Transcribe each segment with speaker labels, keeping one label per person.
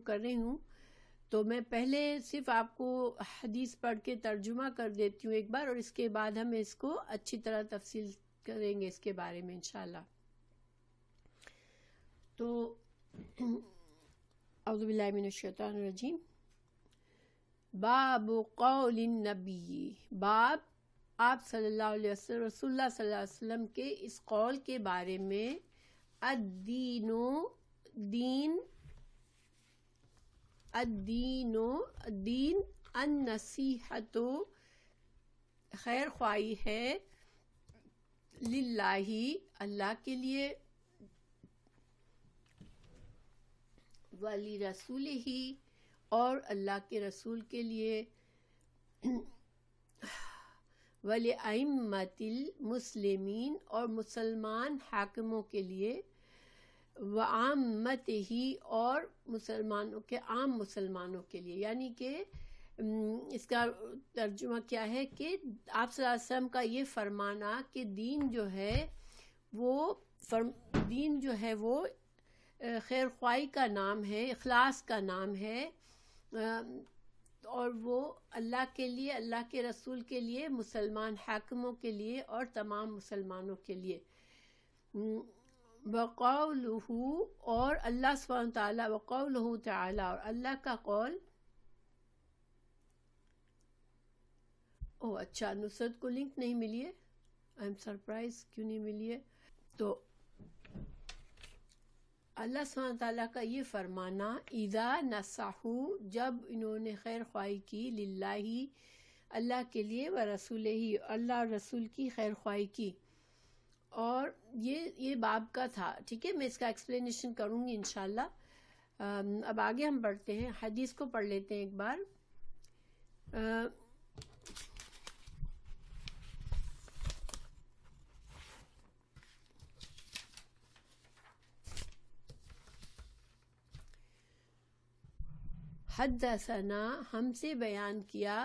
Speaker 1: کر رہی ہوں تو میں پہلے صرف آپ کو حدیث پڑھ کے ترجمہ کر دیتی ہوں ایک بار، اور اس کے بعد ہم اس کو اچھی طرح تفصیل کریں گے اس کے بارے میں انشاءاللہ. تو اعوذ باللہ من الشیطان الرجیم. باب قول النبی، باب آپ صلی اللہ علیہ وسلم، رسول اللہ صلی اللہ علیہ وسلم کے اس قول کے بارے میں، الدین النصیحۃ، خیر خواہی ہے، للہ، اللہ کے لیے، ولرسولہ، اور اللہ کے رسول کے لیے، ولأئمۃ المسلمین، اور مسلمان حاکموں کے لیے، وعامتہ، اور مسلمانوں کے عام مسلمانوں کے لیے. یعنی کہ اس کا ترجمہ کیا ہے کہ آپ صلی اللہ علیہ وسلم کا یہ فرمانا کہ دین جو ہے وہ خیر خواہی کا نام ہے، اخلاص کا نام ہے، اور وہ اللہ کے لیے، اللہ کے رسول کے لیے، مسلمان حاکموں کے لیے اور تمام مسلمانوں کے لیے. وقولہ، اور اللہ سبحانہ تعالیٰ، وقولہ تعالیٰ، اور اللہ کا قول. اچھا، نصرت کو لنک نہیں ملی ہے، آئی ایم سرپرائز، کیوں نہیں ملی ہے؟ تو اللہ سبحانہ تعالیٰ کا یہ فرمانا، اذا نصحوا، جب انہوں نے خیر خواہی کی، للہ، اللہ کے لیے، ورسولہ، اللہ اور رسول کی خیر خواہی کی. اور یہ باب کا تھا، ٹھیک ہے. میں اس کا ایکسپلینیشن کروں گی انشاءاللہ. اب آگے ہم پڑھتے ہیں، حدیث کو پڑھ لیتے ہیں ایک بار. حدثنا، ہم سے بیان کیا،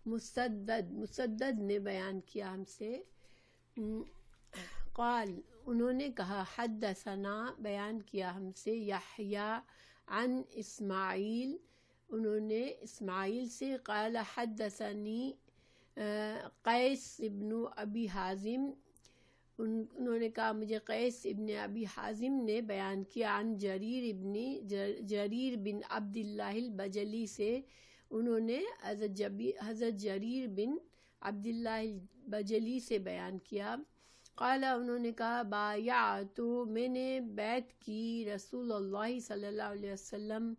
Speaker 1: مسدد نے بیان کیا ہم سے. قال، انہوں نے کہا، حدثنا، بیان کیا ہم سے، یحییٰ عن اسماعیل، انہوں نے اسماعیل سے. قال حدثنی قیس ابن ابی حازم، انہوں نے کہا مجھے قیس ابن ابی حازم نے بیان کیا. عن جریر بن عبداللہ البجلی سے، انہوں نے حضرت جریر بن عبداللہ البجلی سے بیان کیا. قال، انہوں نے کہا، بایعت، میں نے بیعت کی، رسول اللہ صلی اللہ علیہ وسلم،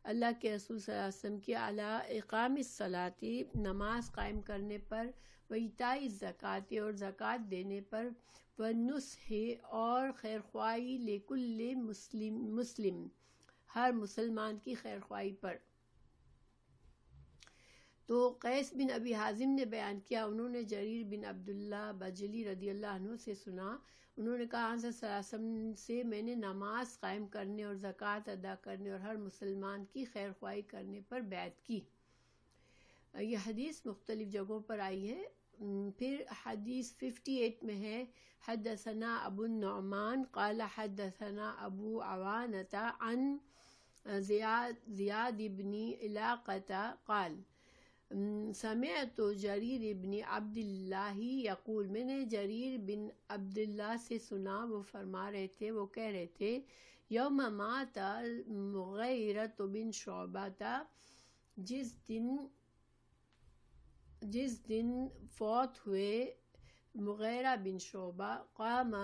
Speaker 1: اللہ کے رسول صلی اللہ علیہ وسلم کی، علی اقام الصلاۃ، نماز قائم کرنے پر، وایتاء الزکوٰۃ، اور زکوٰۃ دینے پر، والنصح، اور خیر خواہی، لکل مسلم، ہر مسلمان کی خیر خواہی پر. تو قیس بن ابی حازم نے بیان کیا، انہوں نے جریر بن عبداللہ بجلی رضی اللہ عنہ سے سنا. انہوں نے کہا، حضرت صلی اللہ علیہ وسلم سے میں نے نماز قائم کرنے اور زکوٰۃ ادا کرنے اور ہر مسلمان کی خیر خواہی کرنے پر بیعت کی. یہ حدیث مختلف جگہوں پر آئی ہے. پھر حدیث 58 میں ہے، حدثنا ابو النعمان قال حدثنا ابو عوانۃ عن زیاد بن علاقۃ قال سمعت جریر بن عبداللہ یقول، میں نے جریر بن عبداللہ سے سنا، وہ فرما رہے تھے، وہ کہہ رہے تھے، یوم مات مغیرۃ بن شعبہ، جس دن فوت ہوئے مغیرہ بن شعبہ، قام،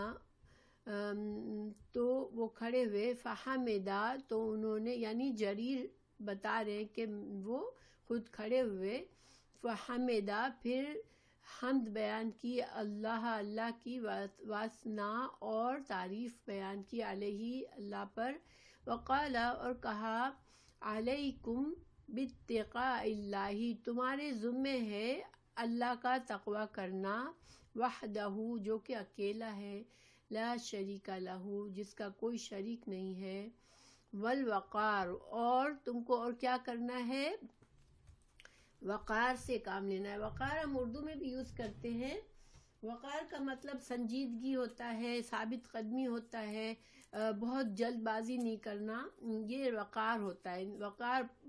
Speaker 1: تو وہ کھڑے ہوئے، فحمدا، تو انہوں نے، یعنی جریر بتا رہے کہ وہ خود کھڑے ہوئے، فحمدا، پھر حمد بیان کی، اللہ کی، واسنا، اور تعریف بیان کی، علیہ، اللہ پر، وقال، اور کہا، علیکم باتقاء اللہ، تمہارے ذمے ہے اللہ کا تقوی کرنا، وحدہ، جو کہ اکیلا ہے، لا شریک لہ، جس کا کوئی شریک نہیں ہے، والوقار، اور تم کو اور کیا کرنا ہے، وقار سے کام لینا ہے. وقار ہم اردو میں بھی یوز کرتے ہیں. وقار کا مطلب سنجیدگی ہوتا ہے، ثابت قدمی ہوتا ہے، بہت جلد بازی نہیں کرنا، یہ وقار ہوتا ہے.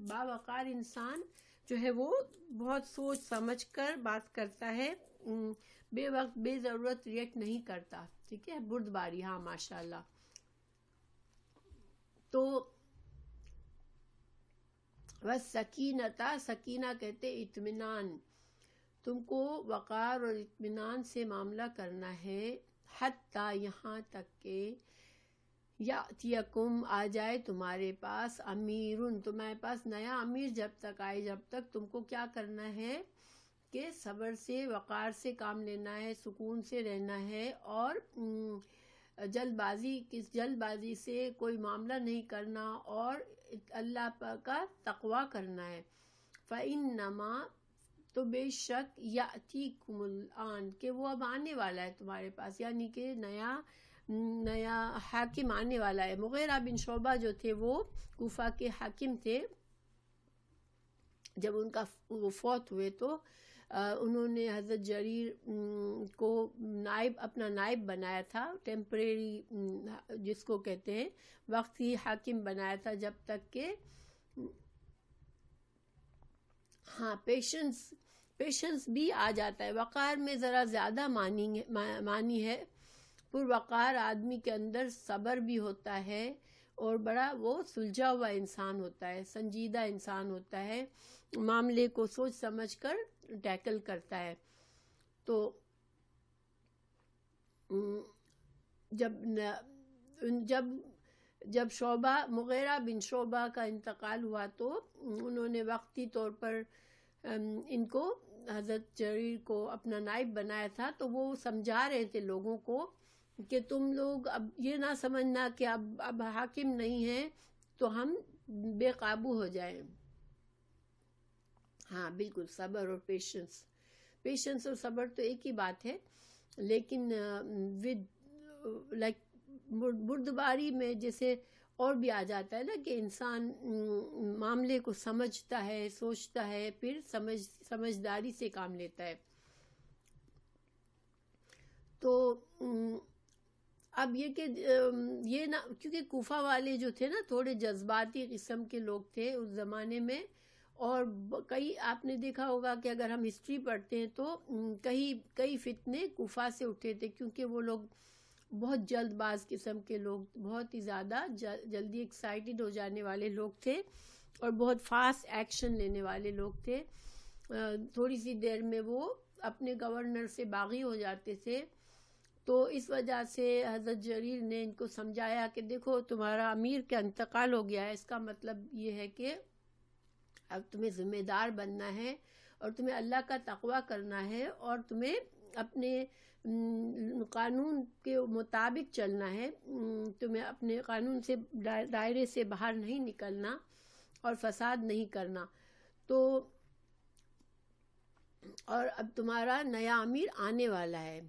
Speaker 1: باوقار انسان جو ہے وہ بہت سوچ سمجھ کر بات کرتا ہے، بے وقت بے ضرورت ریئیکٹ نہیں کرتا. ٹھیک ہے، بردباری. ہاں ماشاءاللہ. تو بس سکینہ کہتے اطمینان. تم کو وقار اور اطمینان سے معاملہ کرنا ہے، حتیٰ یہاں تک کہ یاتیکم آ جائے تمہارے پاس امیرن، تمہارے پاس نیا امیر جب تک آئے، جب تک تم کو کیا کرنا ہے کہ صبر سے وقار سے کام لینا ہے، سکون سے رہنا ہے، اور جلد بازی سے کوئی معاملہ نہیں کرنا، اور اللہ کا تقوی کرنا ہے. فَإِنَّمَا، تو بے شک، یاتیکم الآن، کہ وہ اب آنے والا ہے تمہارے پاس، یعنی کہ نیا حاکم آنے والا ہے. مغیرہ بن شعبہ جو تھے وہ کوفہ کے حاکم تھے. جب ان کا وہ فوت ہوئے تو انہوں نے حضرت جریر کو اپنا نائب بنایا تھا، ٹیمپریری جس کو کہتے ہیں، وقتی حاکم بنایا تھا، جب تک کہ ہاں پیشنس بھی آ جاتا ہے. وقار میں ذرا زیادہ معنی ہے. پروقار آدمی کے اندر صبر بھی ہوتا ہے، اور بڑا وہ سلجھا ہوا انسان ہوتا ہے، سنجیدہ انسان ہوتا ہے، معاملے کو سوچ سمجھ کر ٹیکل کرتا ہے. تو جب مغیرہ بن شعبہ کا انتقال ہوا تو انہوں نے وقتی طور پر ان کو، حضرت جریر کو اپنا نائب بنایا تھا. تو وہ سمجھا رہے تھے لوگوں کو کہ تم لوگ اب یہ نہ سمجھنا کہ اب حاکم نہیں ہے تو ہم بے قابو ہو جائیں. ہاں بالکل، صبر اور پیشنس اور صبر تو ایک ہی بات ہے، لیکن بردباری میں جیسے اور بھی آ جاتا ہے نا کہ انسان معاملے کو سمجھتا ہے، سوچتا ہے، پھر سمجھداری سے کام لیتا ہے. تو اب یہ کہ یہ نہ، کیونکہ کوفہ والے جو تھے نا تھوڑے جذباتی قسم کے لوگ تھے اس زمانے میں، اور کئی آپ نے دیکھا ہوگا کہ اگر ہم ہسٹری پڑھتے ہیں تو کئی فتنے کوفہ سے اٹھے تھے، کیونکہ وہ لوگ بہت جلد باز قسم کے لوگ، بہت ہی زیادہ جلدی ایکسائٹڈ ہو جانے والے لوگ تھے، اور بہت فاسٹ ایکشن لینے والے لوگ تھے. تھوڑی سی دیر میں وہ اپنے گورنر سے باغی ہو جاتے تھے. تو اس وجہ سے حضرت جریر نے ان کو سمجھایا کہ دیکھو تمہارا امیر کا انتقال ہو گیا ہے، اس کا مطلب یہ ہے کہ اب تمہیں ذمہ دار بننا ہے، اور تمہیں اللہ کا تقوی کرنا ہے، اور تمہیں اپنے قانون کے مطابق چلنا ہے، تمہیں اپنے قانون سے دائرے سے باہر نہیں نکلنا اور فساد نہیں کرنا. تو اور اب تمہارا نیا امیر آنے والا ہے.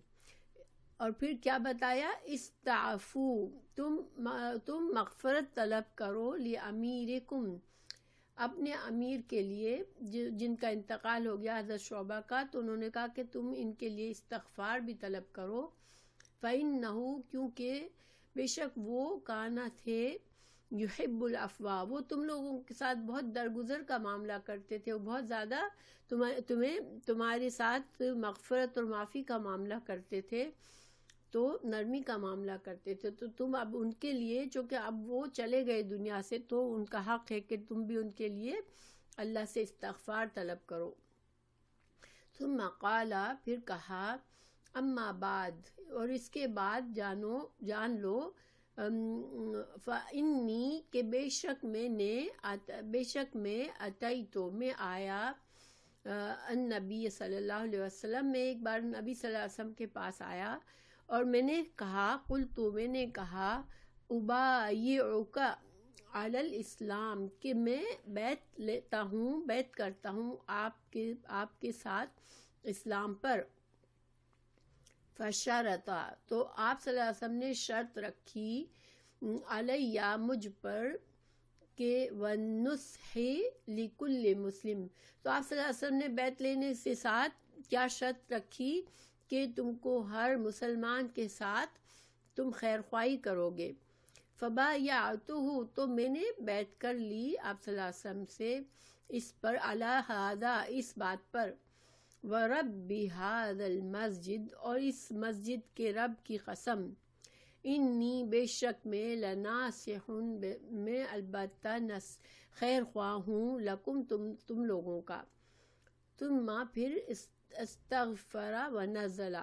Speaker 1: اور پھر کیا بتایا، استعفو، تم مغفرت طلب کرو، لِأَمِيرِكُمْ، اپنے امیر کے لیے جن کا انتقال ہو گیا حضرت شعبہ کا. تو انہوں نے کہا کہ تم ان کے لیے استغفار بھی طلب کرو. فَإِنَّهُ، کیونکہ بے شک وہ کانا تھے، یحب العفو، وہ تم لوگوں کے ساتھ بہت درگزر کا معاملہ کرتے تھے، وہ بہت زیادہ تمہارے ساتھ مغفرت اور معافی کا معاملہ کرتے تھے، تو نرمی کا معاملہ کرتے تھے. تو تم اب ان کے لیے، چونکہ اب وہ چلے گئے دنیا سے، تو ان کا حق ہے کہ تم بھی ان کے لیے اللہ سے استغفار طلب کرو. ثم قال، پھر کہا، اما بعد، اور اس کے بعد جان لو، فإنی، کہ بے شک میں اتیتو، میں آیا، النبی صلی اللہ علیہ وسلم، میں ایک بار نبی صلی اللہ علیہ وسلم کے پاس آیا، اور میں نے کہا، قلتو، میں نے کہا، ابایعک علی الاسلام، کہ میں بیعت کرتا ہوں آپ کے ساتھ اسلام پر. فشرطا، تو آپ صلی اللہ علیہ وسلم نے شرط رکھی، علیہ، مجھ پر، کہ والنصح لکل مسلم. تو آپ صلی اللہ علیہ وسلم نے بیعت لینے سے ساتھ کیا شرط رکھی کہ تم کو ہر مسلمان کے ساتھ تم خیر خواہی کرو گے. فبایعتہ، تو میں نے بیعت کر لی آپ صلی اللہ علیہ وسلم سے اس پر، علی ھذا، اس بات پر، ورب ھذا المسجد، اور اس مسجد کے رب کی قسم، انی، بے شک میں، لناصح، میں البتہ خیر خواہ ہوں، لکم، تم لوگوں کا، ثم، پھر استغفر و نزل،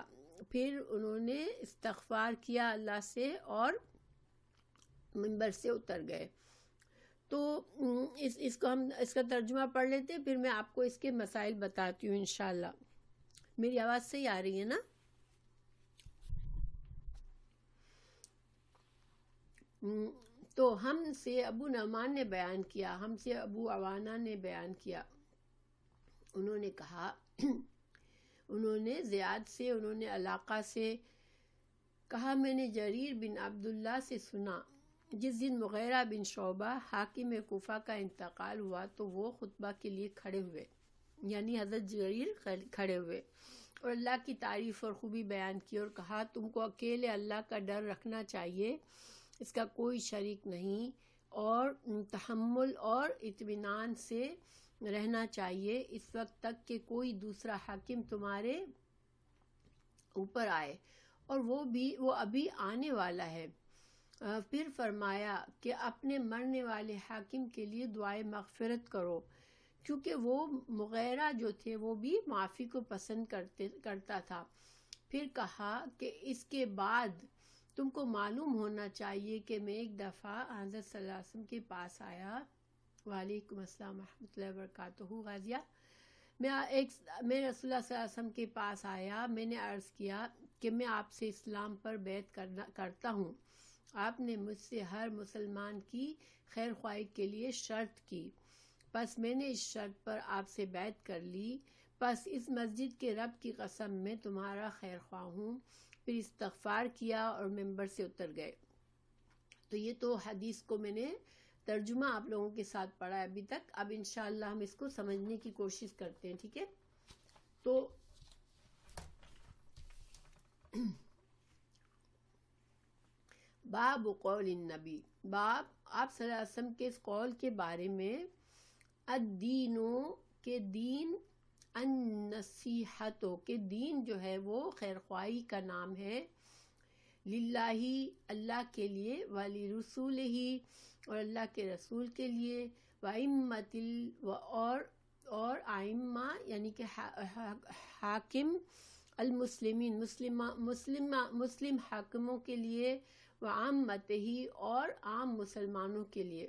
Speaker 1: پھر انہوں نے استغفار کیا اللہ سے اور منبر سے اتر گئے۔ تو اس کو ہم اس کا ترجمہ پڑھ لیتے ہیں، پھر میں آپ کو اس کے مسائل بتاتی ہوں انشاءاللہ۔ میری آواز صحیح آ رہی ہے نا؟ تو ہم سے ابو نعمان نے بیان کیا، ہم سے ابو عوانہ نے بیان کیا، انہوں نے کہا، انہوں نے زیاد سے، انہوں نے علاقہ سے کہا، میں نے جریر بن عبداللہ سے سنا، جس دن مغیرہ بن شعبہ حاکم کوفہ کا انتقال ہوا تو وہ خطبہ کے لیے کھڑے ہوئے، یعنی حضرت جریر کھڑے ہوئے اور اللہ کی تعریف اور خوبی بیان کی اور کہا، تم کو اکیلے اللہ کا ڈر رکھنا چاہیے، اس کا کوئی شریک نہیں، اور تحمل اور اطمینان سے رہنا چاہیے اس وقت تک کہ کوئی دوسرا حاکم تمہارے اوپر آئے، اور وہ ابھی آنے والا ہے۔ پھر فرمایا کہ اپنے مرنے والے حاکم کے لیے دعائے مغفرت کرو، کیونکہ وہ مغیرہ جو تھے وہ بھی معافی کو پسند کرتا تھا۔ پھر کہا کہ اس کے بعد تم کو معلوم ہونا چاہیے کہ میں ایک دفعہ حضرت صلی اللہ علیہ وسلم کے پاس آیا، وعلیکم السلام ورحمۃ اللہ وبرکاتہ، غازیہ، میں رسول اللہ صلی اللہ علیہ وسلم کے پاس آیا، میں نے عرض کیا کہ میں آپ سے اسلام پر بیعت کرتا ہوں۔ آپ نے مجھ سے ہر مسلمان کی خیر خواہی کے لیے شرط کی، پس میں نے اس شرط پر آپ سے بیعت کر لی، پس اس مسجد کے رب کی قسم میں تمہارا خیر خواہ ہوں۔ پھر استغفار کیا اور منبر سے اتر گئے۔ تو یہ تو حدیث کو میں نے ترجمہ آپ لوگوں کے ساتھ پڑھا ہے ابھی تک، اب انشاءاللہ ہم اس کو سمجھنے کی کوشش کرتے ہیں، ٹھیک ہے؟ تو باب قول النبی، باب آپ صلی اللہ علیہ وسلم کے اس قول کے بارے میں، الدینو، کے دین، النصیحتو، کے دین جو ہے وہ خیر خواہی کا نام ہے، للہ، اللہ کے لیے، ولرسولہ، اور اللہ کے رسول کے لیے، وائمۃ، اور ائمہ یعنی کہ حاکم، المسلمین، مسلم حاکموں کے لیے، وعامتہ، اور عام مسلمانوں کے لیے۔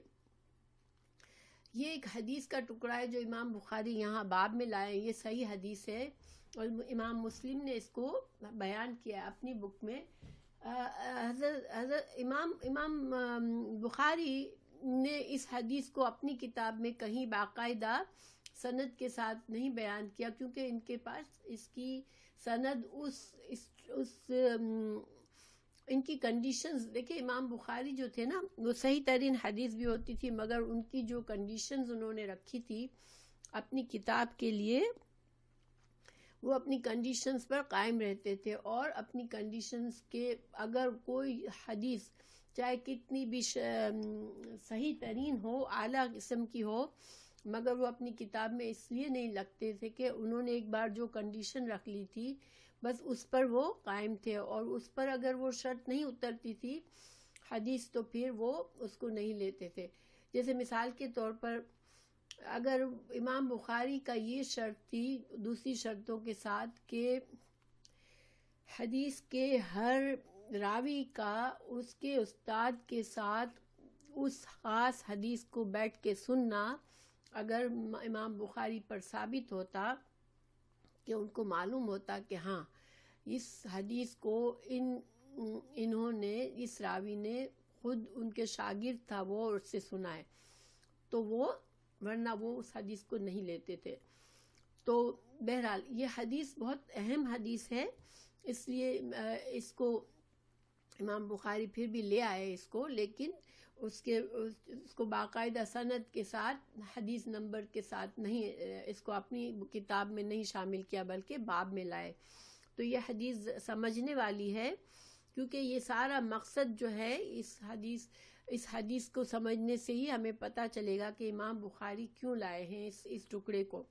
Speaker 1: یہ ایک حدیث کا ٹکڑا ہے جو امام بخاری یہاں باب میں لائے، یہ صحیح حدیث ہے، اور امام مسلم نے اس کو بیان کیا اپنی بک میں۔ حضرت امام بخاری نے اس حدیث کو اپنی کتاب میں کہیں باقاعدہ سند کے ساتھ نہیں بیان کیا، کیونکہ ان کے پاس اس کی سند ان کی کنڈیشنز دیکھیں، امام بخاری جو تھے نا، وہ صحیح ترین حدیث بھی ہوتی تھی، مگر ان کی جو کنڈیشنز انہوں نے رکھی تھی اپنی کتاب کے لیے، وہ اپنی کنڈیشنز پر قائم رہتے تھے، اور اپنی کنڈیشنز کے اگر کوئی حدیث چاہے کتنی بھی صحیح ترین ہو، اعلیٰ قسم کی ہو، مگر وہ اپنی کتاب میں اس لیے نہیں لکھتے تھے کہ انہوں نے ایک بار جو کنڈیشن رکھ لی تھی بس اس پر وہ قائم تھے، اور اس پر اگر وہ شرط نہیں اترتی تھی حدیث تو پھر وہ اس کو نہیں لیتے تھے۔ جیسے مثال کے طور پر اگر امام بخاری کا یہ شرط تھی دوسری شرطوں کے ساتھ کہ حدیث کے ہر راوی کا اس کے استاد کے ساتھ اس خاص حدیث کو بیٹھ کے سننا، اگر امام بخاری پر ثابت ہوتا کہ ان کو معلوم ہوتا کہ ہاں اس حدیث کو انہوں نے، اس راوی نے خود ان کے شاگرد تھا وہ اس سے سنا ہے، تو وہ، ورنہ وہ اس حدیث کو نہیں لیتے تھے۔ تو بہرحال یہ حدیث بہت اہم حدیث ہے، اس لیے اس کو امام بخاری پھر بھی لے آئے اس کو، لیکن اس کو باقاعدہ سند کے ساتھ، حدیث نمبر کے ساتھ نہیں، اس کو اپنی کتاب میں نہیں شامل کیا بلکہ باب میں لائے۔ تو یہ حدیث سمجھنے والی ہے، کیونکہ یہ سارا مقصد جو ہے اس حدیث اس حدیث کو سمجھنے سے ہی ہمیں پتہ چلے گا کہ امام بخاری کیوں لائے ہیں اس ٹکڑے کو.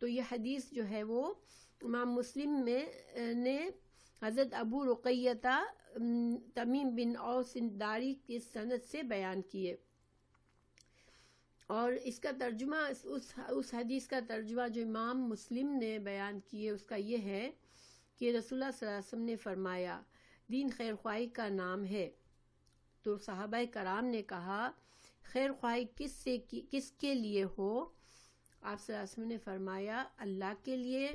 Speaker 1: تو یہ حدیث جو ہے وہ امام مسلم میں نے حضرت ابو رقیہ تمیم بن اوس داری کی سند سے بیان کیے. اور اس کا ترجمہ اس حدیث کا ترجمہ جو امام مسلم نے بیان کیے اس کا یہ ہے کہ رسول اللہ صلی اللہ علیہ وسلم نے فرمایا دین خیر خواہی کا نام ہے. تو صحابہ کرام نے کہا خیر خواہی کس کے لیے ہو؟ آپ صلی اللہ علیہ وسلم نے فرمایا اللہ کے لیے،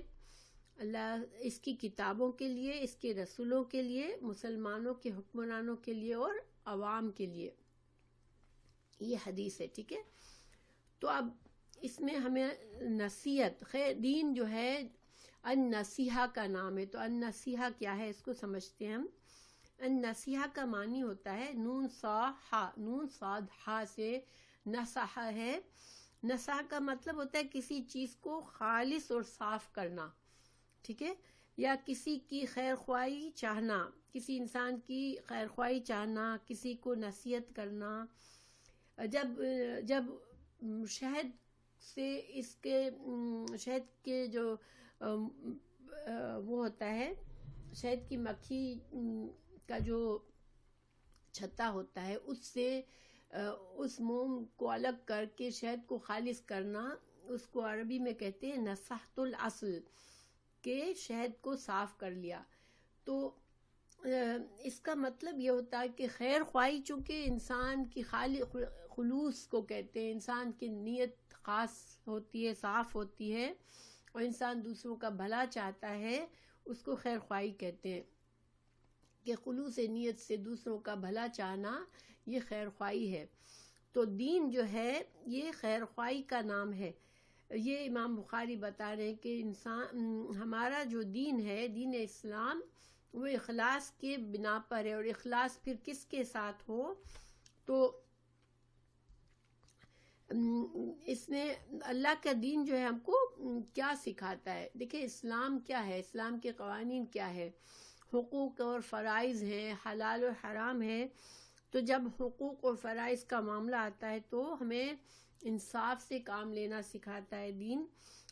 Speaker 1: اللہ اس کی کتابوں کے لیے، اس کے رسولوں کے لیے، مسلمانوں کے حکمرانوں کے لیے اور عوام کے لیے. یہ حدیث ہے، ٹھیک ہے. تو اب اس میں ہمیں نصیحت، خیر دین جو ہے النصیحہ کا نام ہے. تو النصیحہ کیا ہے اس کو سمجھتے ہیں ہم. النصیحہ کا معنی ہوتا ہے نون صاد ہا سے نصح ہے. نصح کا مطلب ہوتا ہے کسی چیز کو خالص اور صاف کرنا، ٹھیک ہے، یا کسی کی خیر خواہی چاہنا، کسی انسان کی خیر خواہی چاہنا، کسی کو نصیحت کرنا. جب شہد سے اس کے شہد کے جو وہ ہوتا ہے، شہد کی مکھی کا جو چھتا ہوتا ہے، اس سے اس موم کو الگ کر کے شہد کو خالص کرنا، اس کو عربی میں کہتے ہیں نصحت الاصل، کہ شہد کو صاف کر لیا. تو اس کا مطلب یہ ہوتا ہے کہ خیر خواہی چونکہ انسان کی خلوص کو کہتے ہیں، انسان کی نیت خاص ہوتی ہے، صاف ہوتی ہے، اور انسان دوسروں کا بھلا چاہتا ہے، اس کو خیر خواہی کہتے ہیں. کہ خلوص نیت سے دوسروں کا بھلا چاہنا یہ خیر خواہی ہے. تو دین جو ہے یہ خیر خواہی کا نام ہے. یہ امام بخاری بتا رہے ہیں کہ ہمارا جو دین ہے، دین اسلام، وہ اخلاص کے بنا پر ہے. اور اخلاص پھر کس کے ساتھ ہو؟ تو اس نے اللہ کا دین جو ہے ہم کو کیا سکھاتا ہے؟ دیکھیں اسلام کیا ہے، اسلام کے قوانین کیا ہے، حقوق اور فرائض ہیں، حلال اور حرام ہے. تو جب حقوق اور فرائض کا معاملہ آتا ہے تو ہمیں انصاف سے کام لینا سکھاتا ہے دین.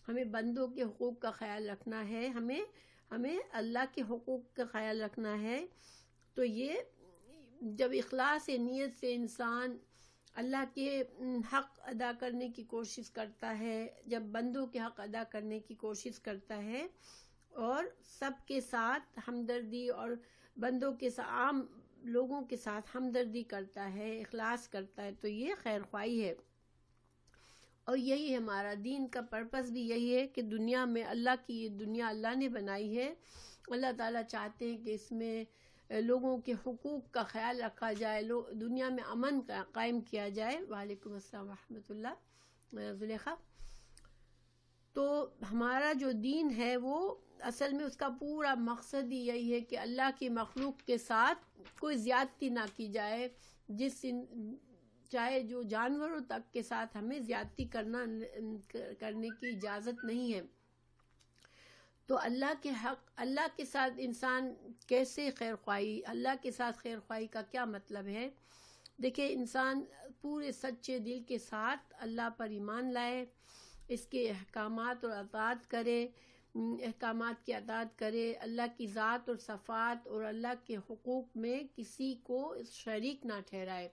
Speaker 1: ہمیں بندوں کے حقوق کا خیال رکھنا ہے، ہمیں اللہ کے حقوق کا خیال رکھنا ہے. تو یہ جب اخلاص نیت سے انسان اللہ کے حق ادا کرنے کی کوشش کرتا ہے، جب بندوں کے حق ادا کرنے کی کوشش کرتا ہے، اور سب کے ساتھ ہمدردی اور بندوں کے ساتھ، عام لوگوں کے ساتھ ہمدردی کرتا ہے، اخلاص کرتا ہے، تو یہ خیر خواہی ہے. اور یہی ہمارا دین کا پرپس بھی یہی ہے کہ دنیا میں اللہ کی یہ دنیا اللہ نے بنائی ہے. اللہ تعالیٰ چاہتے ہیں کہ اس میں لوگوں کے حقوق کا خیال رکھا جائے، دنیا میں امن قائم کیا جائے. وعلیکم السلام ورحمۃ اللہ. زلیخا، تو ہمارا جو دین ہے وہ اصل میں اس کا پورا مقصد ہی یہی ہے کہ اللہ کی مخلوق کے ساتھ کوئی زیادتی نہ کی جائے. چاہے جو جانوروں تک کے ساتھ ہمیں زیادتی کرنے کی اجازت نہیں ہے. تو اللہ کے حق، اللہ کے ساتھ انسان کیسے خیر خواہی، اللہ کے ساتھ خیر خواہی کا کیا مطلب ہے؟ دیکھیں انسان پورے سچے دل کے ساتھ اللہ پر ایمان لائے، اس کے احکامات اور اطاعت کرے، احکامات کی اطاعت کرے، اللہ کی ذات اور صفات اور اللہ کے حقوق میں کسی کو شریک نہ ٹھہرائے.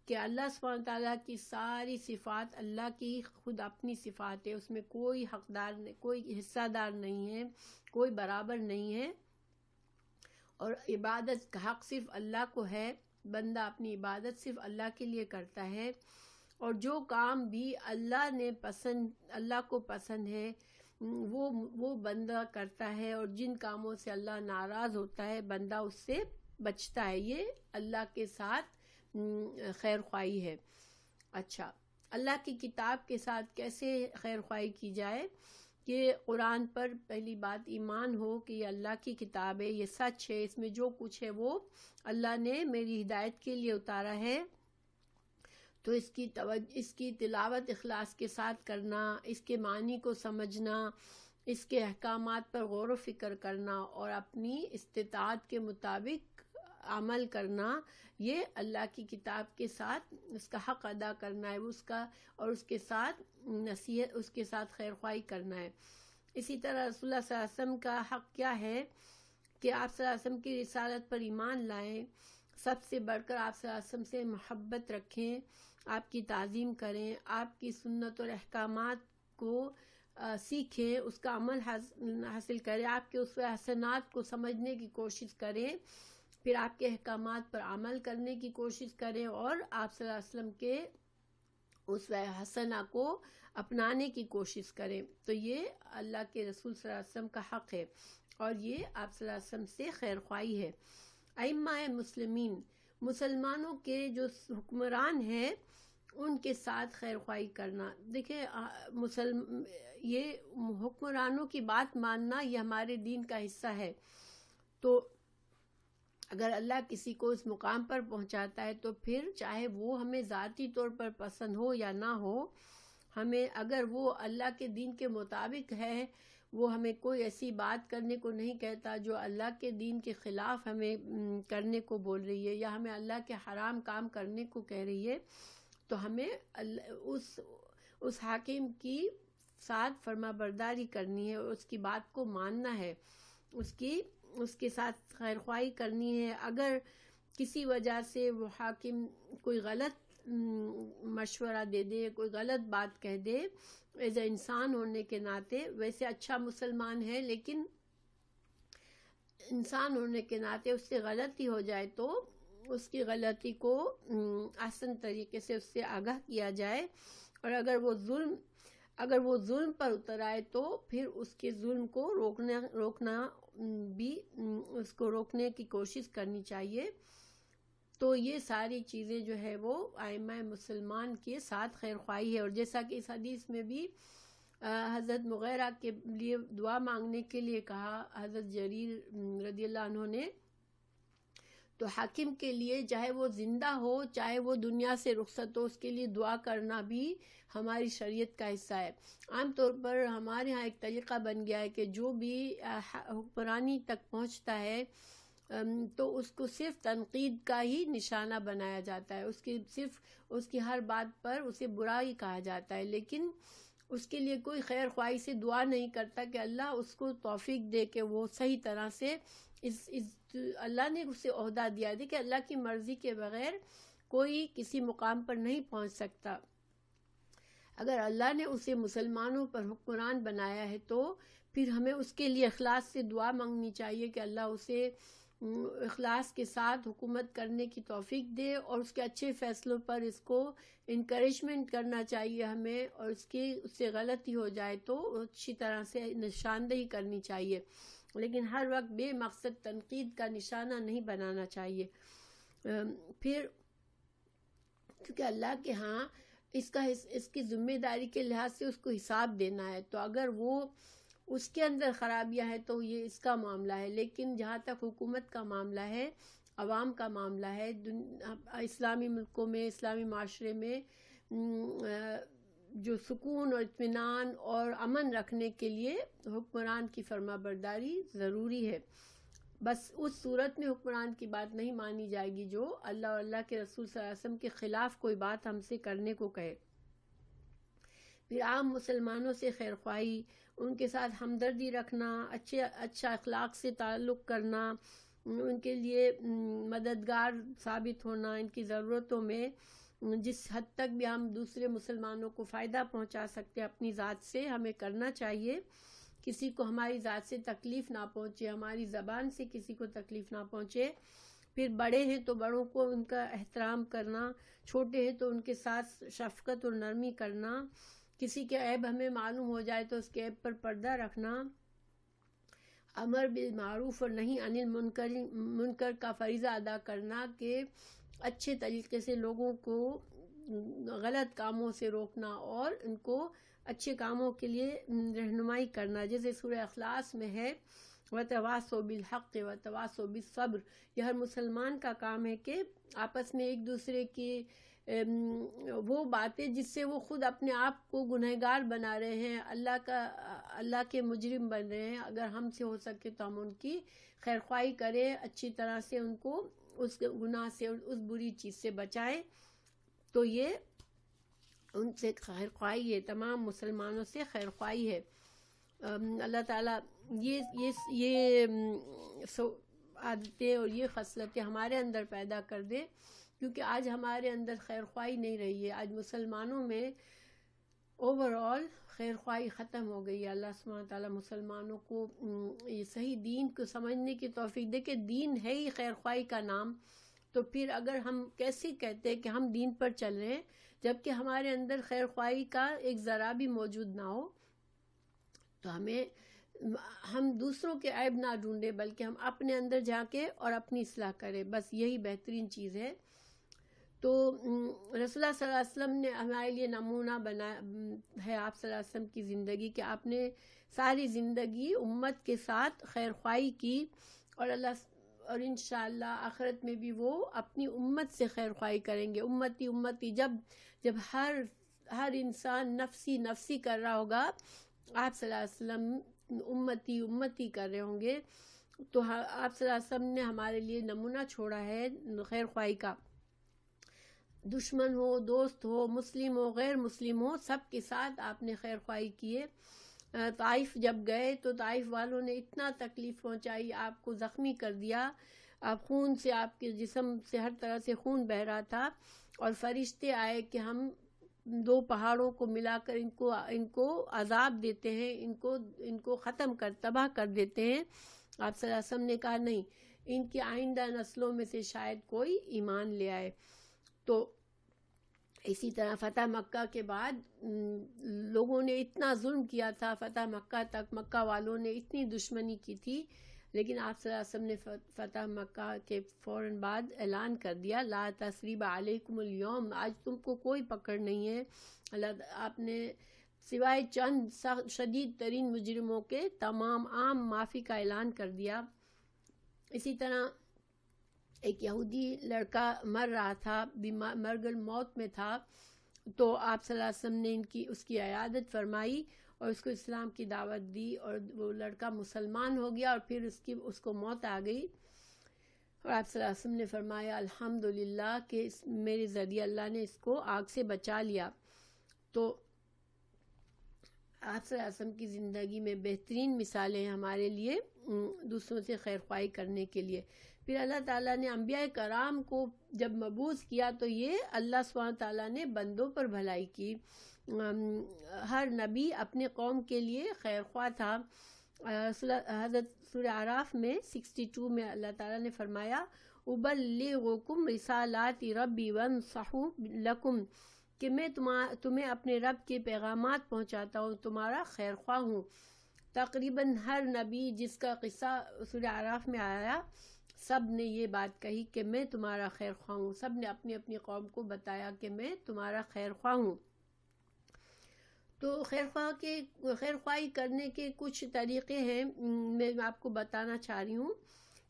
Speaker 1: کہ اللہ سبحانہ وتعالیٰ کی ساری صفات اللہ کی خود اپنی صفات ہے، اس میں کوئی حقدار، کوئی حصہ دار نہیں ہے، کوئی برابر نہیں ہے. اور عبادت کا حق صرف اللہ کو ہے. بندہ اپنی عبادت صرف اللہ کے لیے کرتا ہے. اور جو کام بھی اللہ کو پسند ہے وہ بندہ کرتا ہے، اور جن کاموں سے اللہ ناراض ہوتا ہے بندہ اس سے بچتا ہے. یہ اللہ کے ساتھ خیر خواہی ہے. اچھا، اللہ کی کتاب کے ساتھ کیسے خیر خواہی کی جائے؟ کہ قرآن پر پہلی بات ایمان ہو کہ یہ اللہ کی کتاب ہے، یہ سچ ہے، اس میں جو کچھ ہے وہ اللہ نے میری ہدایت کے لیے اتارا ہے. تو اس کی تلاوت اخلاص کے ساتھ کرنا، اس کے معنی کو سمجھنا، اس کے احکامات پر غور و فکر کرنا، اور اپنی استطاعت کے مطابق عمل کرنا، یہ اللہ کی کتاب کے ساتھ اس کا حق ادا کرنا ہے، اس کا اور اس کے ساتھ نصیحت، اس کے ساتھ خیر خواہی کرنا ہے۔ اسی طرح رسول اللہ صلی اللہ علیہ وسلم کا حق کیا ہے کہ آپ صلی اللہ علیہ وسلم کی رسالت پر ایمان لائیں، سب سے بڑھ کر آپ صلی اللہ علیہ وسلم سے محبت رکھیں، آپ کی تعظیم کریں، آپ کی سنت اور احکامات کو سیکھیں، اس کا عمل حاصل کریں، آپ کے اسوہ حسنات کو سمجھنے کی کوشش کریں، پھر آپ کے احکامات پر عمل کرنے کی کوشش کریں اور آپ صلی اللہ علیہ وسلم کے اسوہ حسنہ کو اپنانے کی کوشش کریں۔ تو یہ اللہ کے رسول صلی اللہ علیہ وسلم کا حق ہے اور یہ آپ صلی اللہ علیہ وسلم سے خیر خواہی ہے۔ ائمہ مسلمین، مسلمانوں کے جو حکمران ہیں ان کے ساتھ خیر خواہی کرنا۔ دیکھیں یہ حکمرانوں کی بات ماننا یہ ہمارے دین کا حصہ ہے۔ تو اگر اللہ کسی کو اس مقام پر پہنچاتا ہے تو پھر چاہے وہ ہمیں ذاتی طور پر پسند ہو یا نہ ہو، ہمیں اگر وہ اللہ کے دین کے مطابق ہے، وہ ہمیں کوئی ایسی بات کرنے کو نہیں کہتا جو اللہ کے دین کے خلاف ہمیں کرنے کو بول رہی ہے یا ہمیں اللہ کے حرام کام کرنے کو کہہ رہی ہے، تو ہمیں اس حاکم کی ساتھ فرما برداری کرنی ہے، اس کی بات کو ماننا ہے، اس کے ساتھ خیر خواہی کرنی ہے۔ اگر کسی وجہ سے وہ حاکم کوئی غلط مشورہ دے دے، کوئی غلط بات کہہ دے، ایز اے انسان ہونے کے ناطے، ویسے اچھا مسلمان ہے لیکن انسان ہونے کے ناطے اس سے غلطی ہو جائے تو اس کی غلطی کو آسان طریقے سے اس سے آگاہ کیا جائے، اور اگر وہ ظلم پر اتر آئے تو پھر اس کے ظلم کو روکنا بھی، اس کو روکنے کی کوشش کرنی چاہیے۔ تو یہ ساری چیزیں جو ہے وہ ائمہ مسلمان کے ساتھ خیر خواہی ہے۔ اور جیسا کہ اس حدیث میں بھی حضرت مغیرہ کے لیے دعا مانگنے کے لیے کہا حضرت جریر رضی اللہ عنہ نے، تو حاکم کے لیے چاہے وہ زندہ ہو چاہے وہ دنیا سے رخصت ہو، اس کے لیے دعا کرنا بھی ہماری شریعت کا حصہ ہے۔ عام طور پر ہمارے ہاں ایک طریقہ بن گیا ہے کہ جو بھی حکمرانی تک پہنچتا ہے تو اس کو صرف تنقید کا ہی نشانہ بنایا جاتا ہے، صرف اس کی ہر بات پر اسے برا ہی کہا جاتا ہے، لیکن اس کے لیے کوئی خیر خواہی سے دعا نہیں کرتا کہ اللہ اس کو توفیق دے کہ وہ صحیح طرح سے اللہ نے اسے عہدہ دیا ہے کہ اللہ کی مرضی کے بغیر کوئی کسی مقام پر نہیں پہنچ سکتا۔ اگر اللہ نے اسے مسلمانوں پر حکمران بنایا ہے تو پھر ہمیں اس کے لیے اخلاص سے دعا مانگنی چاہیے کہ اللہ اسے اخلاص کے ساتھ حکومت کرنے کی توفیق دے، اور اس کے اچھے فیصلوں پر اس کو انکریجمنٹ کرنا چاہیے ہمیں، اور اس سے غلطی ہو جائے تو اچھی طرح سے نشاندہی کرنی چاہیے، لیکن ہر وقت بے مقصد تنقید کا نشانہ نہیں بنانا چاہیے۔ پھر کیونکہ اللہ کے ہاں اس کی ذمہ داری کے لحاظ سے اس کو حساب دینا ہے، تو اگر وہ اس کے اندر خرابیاں ہیں تو یہ اس کا معاملہ ہے، لیکن جہاں تک حکومت کا معاملہ ہے، عوام کا معاملہ ہے، اسلامی ملکوں میں، اسلامی معاشرے میں جو سکون اور اطمینان اور امن رکھنے کے لیے حکمران کی فرما برداری ضروری ہے۔ بس اس صورت میں حکمران کی بات نہیں مانی جائے گی جو اللہ اور اللہ کے رسول صلی اللہ علیہ وسلم کے خلاف کوئی بات ہم سے کرنے کو کہے۔ پھر عام مسلمانوں سے خیر خواہی، ان کے ساتھ ہمدردی رکھنا، اچھا اخلاق سے تعلق کرنا، ان کے لیے مددگار ثابت ہونا، ان کی ضرورتوں میں جس حد تک بھی ہم دوسرے مسلمانوں کو فائدہ پہنچا سکتے ہیں اپنی ذات سے ہمیں کرنا چاہیے، کسی کو ہماری ذات سے تکلیف نہ پہنچے، ہماری زبان سے کسی کو تکلیف نہ پہنچے۔ پھر بڑے ہیں تو بڑوں کو ان کا احترام کرنا، چھوٹے ہیں تو ان کے ساتھ شفقت اور نرمی کرنا، کسی کے عیب ہمیں معلوم ہو جائے تو اس کے عیب پر پردہ رکھنا، امر بالمعروف اور نہی عن المنکر کا فریضہ ادا کرنا کہ اچھے طریقے سے لوگوں کو غلط کاموں سے روکنا اور ان کو اچھے کاموں کے لیے رہنمائی کرنا، جیسے سورہ اخلاص میں ہے وَتَوَاصَوْا بِالْحَقِّ وَتَوَاصَوْا بِالصَّبْرِ۔ یہ ہر مسلمان کا کام ہے کہ آپس میں ایک دوسرے کی وہ باتیں جس سے وہ خود اپنے آپ کو گنہگار بنا رہے ہیں، اللہ کے مجرم بن رہے ہیں، اگر ہم سے ہو سکے تو ہم ان کی خیر خواہی کریں، اچھی طرح سے ان کو اس گناہ سے اور اس بری چیز سے بچائے. تو یہ ان سے خیر خواہی ہے، تمام مسلمانوں سے خیر خواہی ہے. اللہ تعالیٰ یہ عادتیں اور یہ خصلتیں ہمارے اندر پیدا کر دے، کیونکہ آج ہمارے اندر خیر خواہی نہیں رہی ہے. آج مسلمانوں میں اوور آل خیر خواہی ختم ہو گئی ہے. اللہ سبحانہ تعالیٰ مسلمانوں کو یہ صحیح دین کو سمجھنے کی توفیق دے کہ دین ہے ہی خیر خواہی کا نام. تو پھر اگر ہم کیسے کہتے ہیں کہ ہم دین پر چل رہے ہیں جبکہ ہمارے اندر خیر خواہی کا ایک ذرا بھی موجود نہ ہو؟ تو ہم دوسروں کے عیب نہ ڈھونڈیں بلکہ ہم اپنے اندر جا کے اور اپنی اصلاح کریں، بس یہی بہترین چیز ہے. تو رسول اللہ صلی اللہ علیہ وسلم نے ہمارے لیے نمونہ بنا ہے، آپ صلی اللہ علیہ وسلم کی زندگی، کہ آپ نے ساری زندگی امت کے ساتھ خیر خواہی کی، اور انشاءاللہ آخرت میں بھی وہ اپنی امت سے خیر خواہی کریں گے. امتی امتی جب ہر انسان نفسی نفسی کر رہا ہوگا، آپ صلی اللہ علیہ وسلم امتی امتی کر رہے ہوں گے. تو آپ صلی اللہ علیہ وسلم نے ہمارے لیے نمونہ چھوڑا ہے خیر خواہی کا. دشمن ہو، دوست ہو، مسلم ہو، غیر مسلم ہو، سب کے ساتھ آپ نے خیر خواہی کیے. طائف جب گئے تو طائف والوں نے اتنا تکلیف پہنچائی، آپ کو زخمی کر دیا، آپ خون سے، آپ کے جسم سے ہر طرح سے خون بہہ رہا تھا، اور فرشتے آئے کہ ہم 2 پہاڑوں کو ملا کر ان کو عذاب دیتے ہیں، ان کو تباہ کر دیتے ہیں. آپ صلی اللہ علیہ وسلم نے کہا نہیں، ان کی آئندہ نسلوں میں سے شاید کوئی ایمان لے آئے. تو اسی طرح فتح مکہ کے بعد لوگوں نے اتنا ظلم کیا تھا، فتح مکہ تک مکہ والوں نے اتنی دشمنی کی تھی، لیکن آپ صلی اللہ علیہ وسلم نے فتح مکہ کے فوراً بعد اعلان کر دیا، لا تثریب علیکم اليوم، آج تم کو کوئی پکڑ نہیں ہے. آپ نے سوائے چند شدید ترین مجرموں کے تمام عام معافی کا اعلان کر دیا. اسی طرح ایک یہودی لڑکا مر رہا تھا، مرگ الموت میں تھا، تو آپ صلی اللہ علیہ وسلم نے اس کی عیادت فرمائی اور اس کو اسلام کی دعوت دی، اور وہ لڑکا مسلمان ہو گیا، اور پھر اس کو موت آ گئی. اور آپ صلی اللہ علیہ وسلم نے فرمایا الحمدللہ کہ میرے ذریعے اللہ نے اس کو آگ سے بچا لیا. تو آپ صلی اللہ علیہ وسلم کی زندگی میں بہترین مثالیں ہمارے لیے دوسروں سے خیر خواہی کرنے کے لیے. پھر اللہ تعالیٰ نے انبیاء کرام کو جب مبعوث کیا تو یہ اللہ سبحانہ تعالیٰ نے بندوں پر بھلائی کی. ہر نبی اپنے قوم کے لیے خیر خواہ تھا. حضرت سورہ اعراف میں 62 میں اللہ تعالیٰ نے فرمایا ابلغکم رسالات ربی وانصح لکم، کہ میں تمہیں اپنے رب کے پیغامات پہنچاتا ہوں، تمہارا خیر خواہ ہوں. تقریباً ہر نبی جس کا قصہ سورہ اعراف میں آیا، سب نے یہ بات کہی کہ میں تمہارا خیر خواہ ہوں. سب نے اپنی اپنی قوم کو بتایا کہ میں تمہارا خیر خواہ ہوں. تو خیر خواہی کرنے کے کچھ طریقے ہیں، میں آپ کو بتانا چاہ رہی ہوں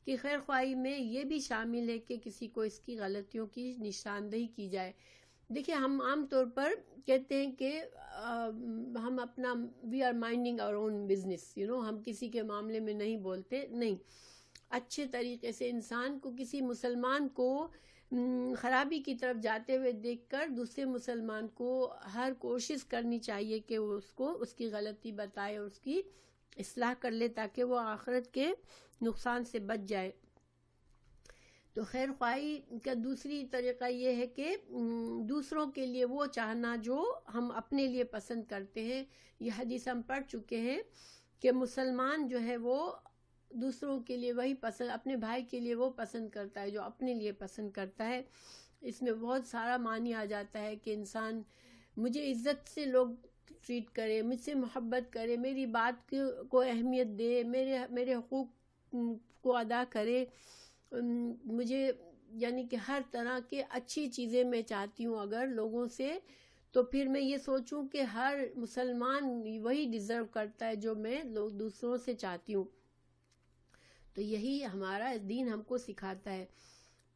Speaker 1: کہ خیر خواہی میں یہ بھی شامل ہے کہ کسی کو اس کی غلطیوں کی نشاندہی کی جائے. دیکھیں، ہم عام طور پر کہتے ہیں کہ ہم اپنا we are minding our own business, ہم کسی کے معاملے میں نہیں بولتے. نہیں، اچھے طریقے سے انسان کو، کسی مسلمان کو خرابی کی طرف جاتے ہوئے دیکھ کر دوسرے مسلمان کو ہر کوشش کرنی چاہیے کہ وہ اس کو اس کی غلطی بتائے اور اس کی اصلاح کر لے تاکہ وہ آخرت کے نقصان سے بچ جائے. تو خیر خواہی کا دوسری طریقہ یہ ہے کہ دوسروں کے لیے وہ چاہنا جو ہم اپنے لیے پسند کرتے ہیں. یہ حدیث ہم پڑھ چکے ہیں کہ مسلمان جو ہے وہ دوسروں کے لیے وہی پسند، اپنے بھائی کے لیے وہ پسند کرتا ہے جو اپنے لیے پسند کرتا ہے. اس میں بہت سارا معنی آ جاتا ہے کہ انسان مجھے عزت سے لوگ ٹریٹ کرے، مجھ سے محبت کرے، میری بات کو اہمیت دے، میرے حقوق کو ادا کرے. مجھے یعنی کہ ہر طرح کے اچھی چیزیں میں چاہتی ہوں اگر لوگوں سے، تو پھر میں یہ سوچوں کہ ہر مسلمان وہی ڈیزرو کرتا ہے جو میں دوسروں سے چاہتی ہوں. تو یہی ہمارا دین ہم کو سکھاتا ہے.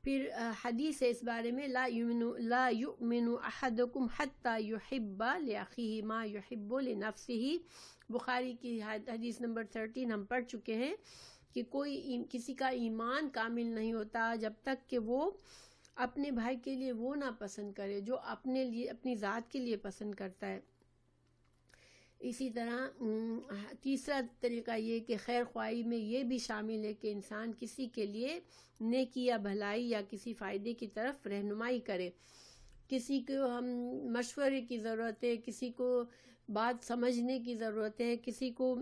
Speaker 1: پھر حدیث ہے اس بارے میں، لا یؤمن احدکم حتی یحب لاخیہ ما یحب لنفسہ. بخاری کی حدیث نمبر 13 ہم پڑھ چکے ہیں کہ کوئی کسی کا ایمان کامل نہیں ہوتا جب تک کہ وہ اپنے بھائی کے لیے وہ نہ پسند کرے جو اپنے لیے اپنی ذات کے لیے پسند کرتا ہے۔ اسی طرح تیسرا طریقہ یہ کہ خیر خواہی میں یہ بھی شامل ہے کہ انسان کسی کے لیے نیکی یا بھلائی یا کسی فائدے کی طرف رہنمائی کرے۔ کسی کو ہم مشورے کی ضرورت ہے، کسی کو بات سمجھنے کی ضرورت ہے، کسی کو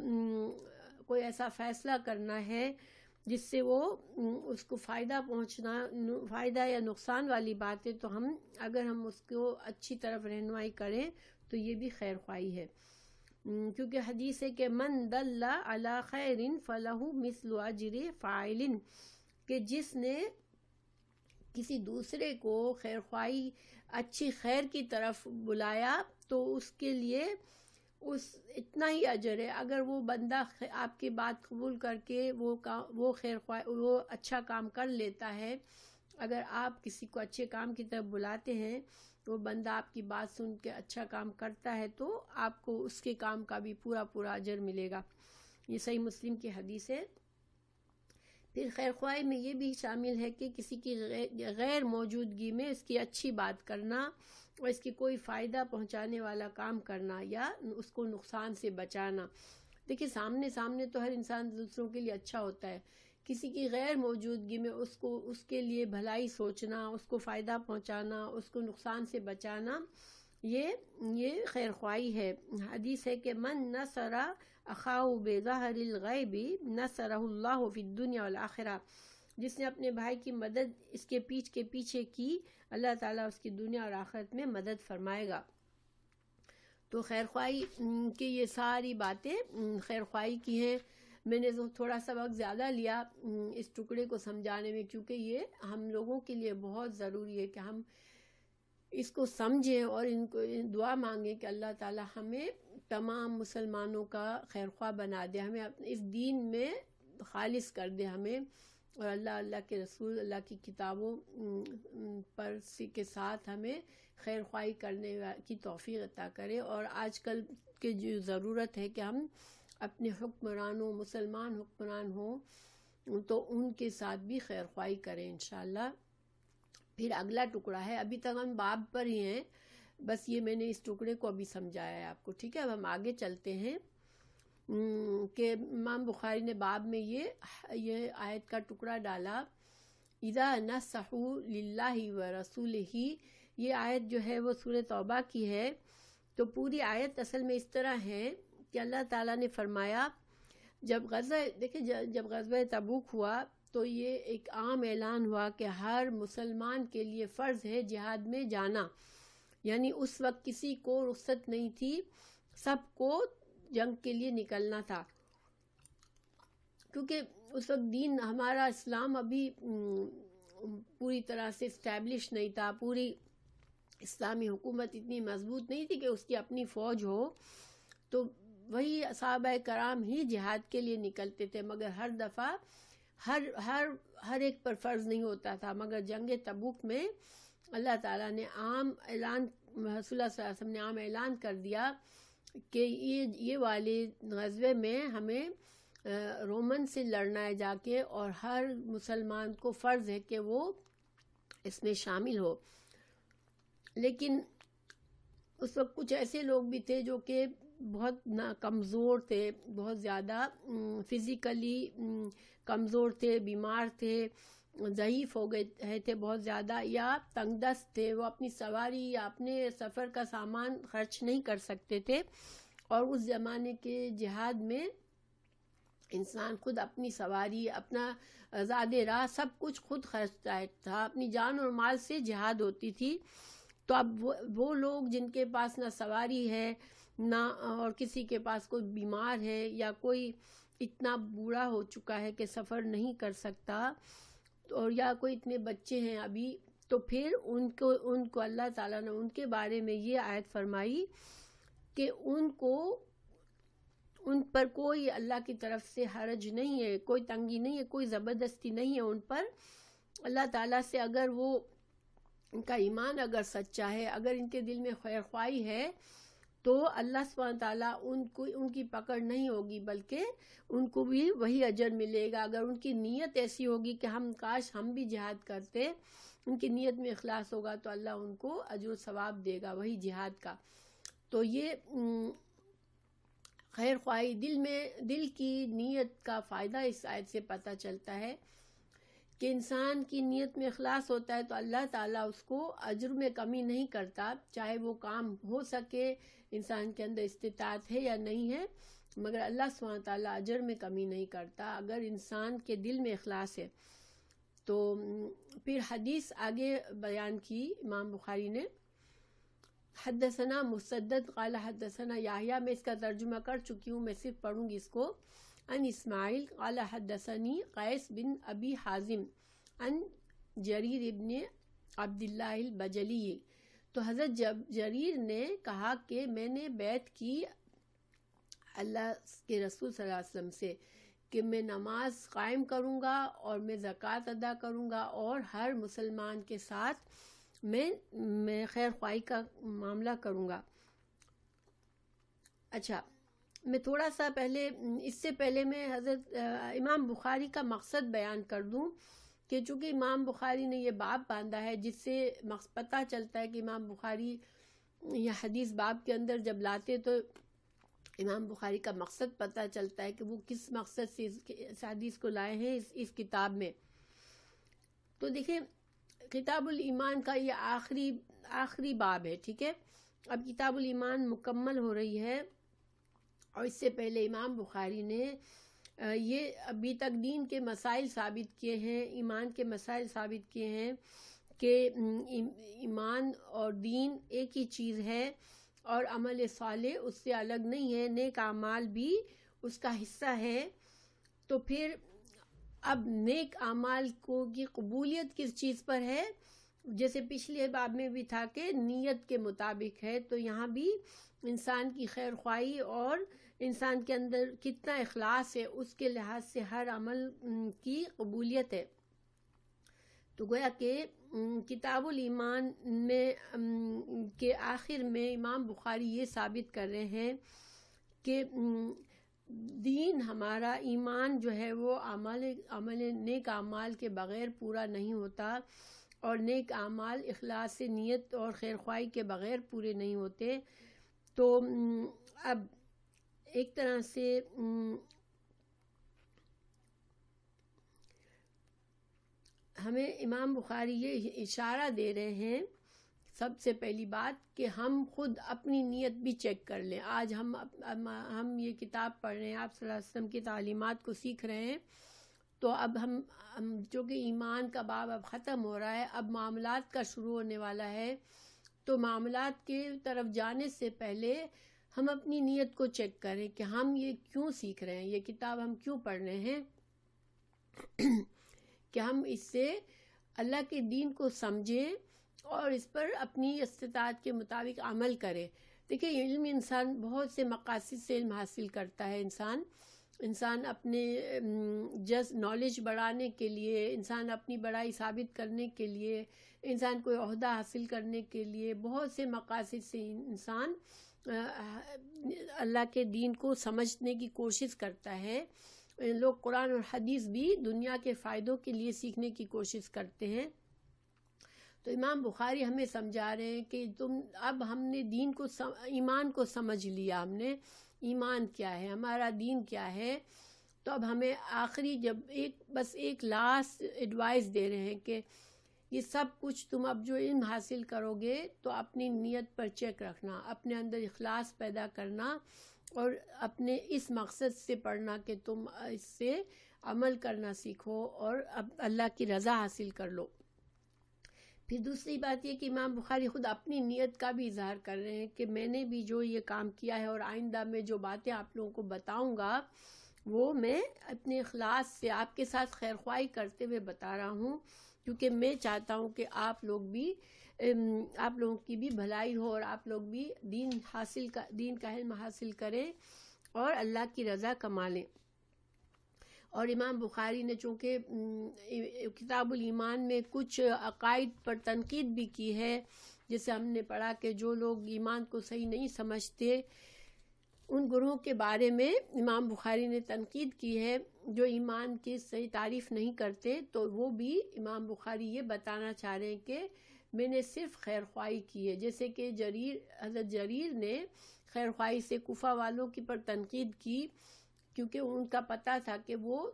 Speaker 1: کوئی ایسا فیصلہ کرنا ہے جس سے وہ اس کو فائدہ یا نقصان والی بات ہے، تو اگر ہم اس کو اچھی طرف رہنمائی کریں تو یہ بھی خیر خواہی ہے، کیونکہ حدیث ہے کہ من دل علی خیر فلہ مثل اجر فاعل، کہ جس نے کسی دوسرے کو خیر خواہی اچھی خیر کی طرف بلایا تو اس کے لیے اتنا ہی اجر ہے۔ اگر وہ بندہ آپ کی بات قبول کر کے وہ خیر خواہ وہ اچھا کام کر لیتا ہے، اگر آپ کسی کو اچھے کام کی طرف بلاتے ہیں، وہ بندہ آپ کی بات سن کے اچھا کام کرتا ہے تو آپ کو اس کے کام کا بھی پورا اجر ملے گا۔ یہ صحیح مسلم کی حدیث ہے۔ پھر خیر خواہی میں یہ بھی شامل ہے کہ کسی کی غیر موجودگی میں اس کی اچھی بات کرنا اور اس کی کوئی فائدہ پہنچانے والا کام کرنا یا اس کو نقصان سے بچانا۔ دیکھیں سامنے تو ہر انسان دوسروں کے لیے اچھا ہوتا ہے، کسی کی غیر موجودگی میں اس کے لیے بھلائی سوچنا، اس کو فائدہ پہنچانا، اس کو نقصان سے بچانا، یہ خیر خواہی ہے۔ حدیث ہے کہ من نصر اخاہ بظہر الغیب نصرہ اللہ فی الدنیا والآخرہ، جس نے اپنے بھائی کی مدد اس کے پیچھے کی، اللہ تعالیٰ اس کی دنیا اور آخرت میں مدد فرمائے گا۔ تو خیر خواہی کی یہ ساری باتیں خیر خواہی کی ہیں۔ میں نے تھوڑا سا وقت زیادہ لیا اس ٹکڑے کو سمجھانے میں، کیونکہ یہ ہم لوگوں کے لیے بہت ضروری ہے کہ ہم اس کو سمجھیں اور ان کو دعا مانگیں کہ اللہ تعالیٰ ہمیں تمام مسلمانوں کا خیر خواہ بنا دے، ہمیں اس دین میں خالص کر دے ہمیں، اور اللہ کے رسول، اللہ کی کتابوں پر کے ساتھ ہمیں خیر خواہی کرنے کی توفیق عطا کرے۔ اور آج کل کی جو ضرورت ہے کہ ہم اپنے حکمرانوں، مسلمان حکمران ہوں تو ان کے ساتھ بھی خیر خواہی کریں انشاءاللہ۔ پھر اگلا ٹکڑا ہے، ابھی تک ہم باب پر ہی ہیں، بس یہ میں نے اس ٹکڑے کو ابھی سمجھایا ہے آپ کو، ٹھیک ہے۔ اب ہم آگے چلتے ہیں کہ امام بخاری نے باب میں یہ آیت کا ٹکڑا ڈالا، اذا نصحوا للہ ورسولہ۔ یہ آیت جو ہے وہ سورہ توبہ کی ہے۔ تو پوری آیت اصل میں اس طرح ہے کہ اللہ تعالیٰ نے فرمایا، جب غزوہ تبوک ہوا تو یہ ایک عام اعلان ہوا کہ ہر مسلمان کے لیے فرض ہے جہاد میں جانا، یعنی اس وقت کسی کو رخصت نہیں تھی، سب کو جنگ کے لیے نکلنا تھا، کیونکہ اس وقت دین ہمارا اسلام ابھی پوری طرح سے اسٹیبلش نہیں تھا، پوری اسلامی حکومت اتنی مضبوط نہیں تھی کہ اس کی اپنی فوج ہو، تو وہی صحابہ کرام ہی جہاد کے لیے نکلتے تھے، مگر ہر دفعہ ہر ایک پر فرض نہیں ہوتا تھا۔ مگر جنگ تبوک میں اللہ تعالیٰ نے عام اعلان، رسول اللہ صلی اللہ علیہ وسلم نے عام اعلان کر دیا کہ یہ والے غزوے میں ہمیں رومن سے لڑنا ہے جا کے، اور ہر مسلمان کو فرض ہے کہ وہ اس میں شامل ہو۔ لیکن اس وقت کچھ ایسے لوگ بھی تھے جو کہ بہت کمزور تھے، بہت زیادہ فزیکلی کمزور تھے، بیمار تھے، ضعیف ہو گئے تھے بہت زیادہ، یا تنگ دست تھے، وہ اپنی سواری یا اپنے سفر کا سامان خرچ نہیں کر سکتے تھے۔ اور اس زمانے کے جہاد میں انسان خود اپنی سواری، اپنا زاد راہ سب کچھ خود خرچتا تھا، اپنی جان اور مال سے جہاد ہوتی تھی۔ تو اب وہ لوگ جن کے پاس نہ سواری ہے، نہ اور کسی کے پاس کوئی بیمار ہے، یا کوئی اتنا بوڑھا ہو چکا ہے کہ سفر نہیں کر سکتا، اور یا کوئی اتنے بچے ہیں ابھی، تو پھر ان کو اللہ تعالیٰ نے ان کے بارے میں یہ آیت فرمائی کہ ان پر کوئی اللہ کی طرف سے حرج نہیں ہے، کوئی تنگی نہیں ہے، کوئی زبردستی نہیں ہے ان پر۔ اللہ تعالیٰ سے اگر ان کا ایمان اگر سچا ہے، اگر ان کے دل میں خیر خواہی ہے، تو اللہ سبحانہ تعالیٰ ان کی پکڑ نہیں ہوگی، بلکہ ان کو بھی وہی اجر ملے گا۔ اگر ان کی نیت ایسی ہوگی کہ کاش ہم بھی جہاد کرتے، ان کی نیت میں اخلاص ہوگا تو اللہ ان کو اجر و ثواب دے گا وہی جہاد کا۔ تو یہ خیر خواہی دل کی نیت کا فائدہ اس آیت سے پتہ چلتا ہے کہ انسان کی نیت میں اخلاص ہوتا ہے تو اللہ تعالیٰ اس کو اجر میں کمی نہیں کرتا، چاہے وہ کام ہو سکے، انسان کے اندر استطاعت ہے یا نہیں ہے، مگر اللہ سبحانہ تعالیٰ اجر میں کمی نہیں کرتا اگر انسان کے دل میں اخلاص ہے۔ تو پھر حدیث آگے بیان کی امام بخاری نے، حدثنا مسدد قال حدثنا یحییٰ، میں اس کا ترجمہ کر چکی ہوں، میں صرف پڑھوں گی اس کو۔ عن اسماعیل قال حدثنی قیس بن ابی حازم عن جریر ابن عبداللہ البجلی، تو حضرت جریر نے کہا کہ میں نے بیعت کی اللہ کے رسول صلی اللہ علیہ وسلم سے کہ میں نماز قائم کروں گا اور میں زکوٰۃ ادا کروں گا اور ہر مسلمان کے ساتھ میں خیر خواہی کا معاملہ کروں گا۔ اچھا، میں تھوڑا سا اس سے پہلے میں حضرت امام بخاری کا مقصد بیان کر دوں کہ چونکہ امام بخاری نے یہ باب باندھا ہے جس سے پتہ چلتا ہے کہ امام بخاری یہ حدیث باب کے اندر جب لاتے تو امام بخاری کا مقصد پتہ چلتا ہے کہ وہ کس مقصد سے اس حدیث کو لائے ہیں اس کتاب میں۔ تو دیکھیں، کتاب الایمان کا یہ آخری باب ہے، ٹھیک ہے۔ اب کتاب الایمان مکمل ہو رہی ہے، اور اس سے پہلے امام بخاری نے یہ ابھی تک دین کے مسائل ثابت کیے ہیں، ایمان کے مسائل ثابت کیے ہیں کہ ایمان اور دین ایک ہی چیز ہے، اور عمل صالح اس سے الگ نہیں ہے، نیک اعمال بھی اس کا حصہ ہے۔ تو پھر اب نیک اعمال کی قبولیت کس چیز پر ہے؟ جیسے پچھلے باب میں بھی تھا کہ نیت کے مطابق ہے، تو یہاں بھی انسان کی خیر خواہی اور انسان کے اندر کتنا اخلاص ہے اس کے لحاظ سے ہر عمل کی قبولیت ہے۔ تو گویا کہ کتاب الایمان میں کے آخر میں امام بخاری یہ ثابت کر رہے ہیں کہ دین ہمارا، ایمان جو ہے وہ عمل نیک اعمال کے بغیر پورا نہیں ہوتا، اور نیک اعمال اخلاص سے نیت اور خیر خواہی کے بغیر پورے نہیں ہوتے۔ تو اب ایک طرح سے ہمیں امام بخاری یہ اشارہ دے رہے ہیں سب سے پہلی بات کہ ہم خود اپنی نیت بھی چیک کر لیں۔ آج ہم یہ کتاب پڑھ رہے ہیں، آپ صلی اللہ علیہ وسلم کی تعلیمات کو سیکھ رہے ہیں، تو اب ہم چونکہ ایمان کا باب اب ختم ہو رہا ہے، اب معاملات کا شروع ہونے والا ہے، تو معاملات کے طرف جانے سے پہلے ہم اپنی نیت کو چیک کریں کہ ہم یہ کیوں سیکھ رہے ہیں، یہ کتاب ہم کیوں پڑھ رہے ہیں، کہ ہم اس سے اللہ کے دین کو سمجھیں اور اس پر اپنی استطاعت کے مطابق عمل کریں۔ دیکھیں، علم انسان بہت سے مقاصد سے علم حاصل کرتا ہے، انسان اپنے نالج بڑھانے کے لیے، انسان اپنی بڑائی ثابت کرنے کے لیے، انسان کوئی عہدہ حاصل کرنے کے لیے، بہت سے مقاصد سے انسان اللہ کے دین کو سمجھنے کی کوشش کرتا ہے۔ لوگ قرآن اور حدیث بھی دنیا کے فائدوں کے لیے سیکھنے کی کوشش کرتے ہیں۔ تو امام بخاری ہمیں سمجھا رہے ہیں کہ اب ہم نے دین کو ایمان کو سمجھ لیا، ہم نے ایمان کیا ہے، ہمارا دین کیا ہے، تو اب ہمیں آخری جب بس ایک لاسٹ ایڈوائس دے رہے ہیں کہ یہ سب کچھ تم اب جو علم حاصل کرو گے تو اپنی نیت پر چیک رکھنا، اپنے اندر اخلاص پیدا کرنا، اور اپنے اس مقصد سے پڑھنا کہ تم اس سے عمل کرنا سیکھو اور اب اللہ کی رضا حاصل کر لو۔ پھر دوسری بات یہ کہ امام بخاری خود اپنی نیت کا بھی اظہار کر رہے ہیں کہ میں نے بھی جو یہ کام کیا ہے اور آئندہ میں جو باتیں آپ لوگوں کو بتاؤں گا وہ میں اپنے اخلاص سے آپ کے ساتھ خیر خواہی کرتے ہوئے بتا رہا ہوں، کیونکہ میں چاہتا ہوں کہ آپ لوگوں کی بھی بھلائی ہو اور آپ لوگ بھی دین کا علم حاصل کریں اور اللہ کی رضا کما لیں۔ اور امام بخاری نے چونکہ کتاب الایمان میں کچھ عقائد پر تنقید بھی کی ہے، جیسے ہم نے پڑھا کہ جو لوگ ایمان کو صحیح نہیں سمجھتے ان گروہوں کے بارے میں امام بخاری نے تنقید کی ہے، جو ایمان کی صحیح تعریف نہیں کرتے، تو وہ بھی امام بخاری یہ بتانا چاہ رہے ہیں کہ میں نے صرف خیر خواہی کی ہے. جیسے کہ حضرت جریر نے خیر خواہی سے کوفہ والوں کی پر تنقید کی، کیونکہ ان کا پتہ تھا کہ وہ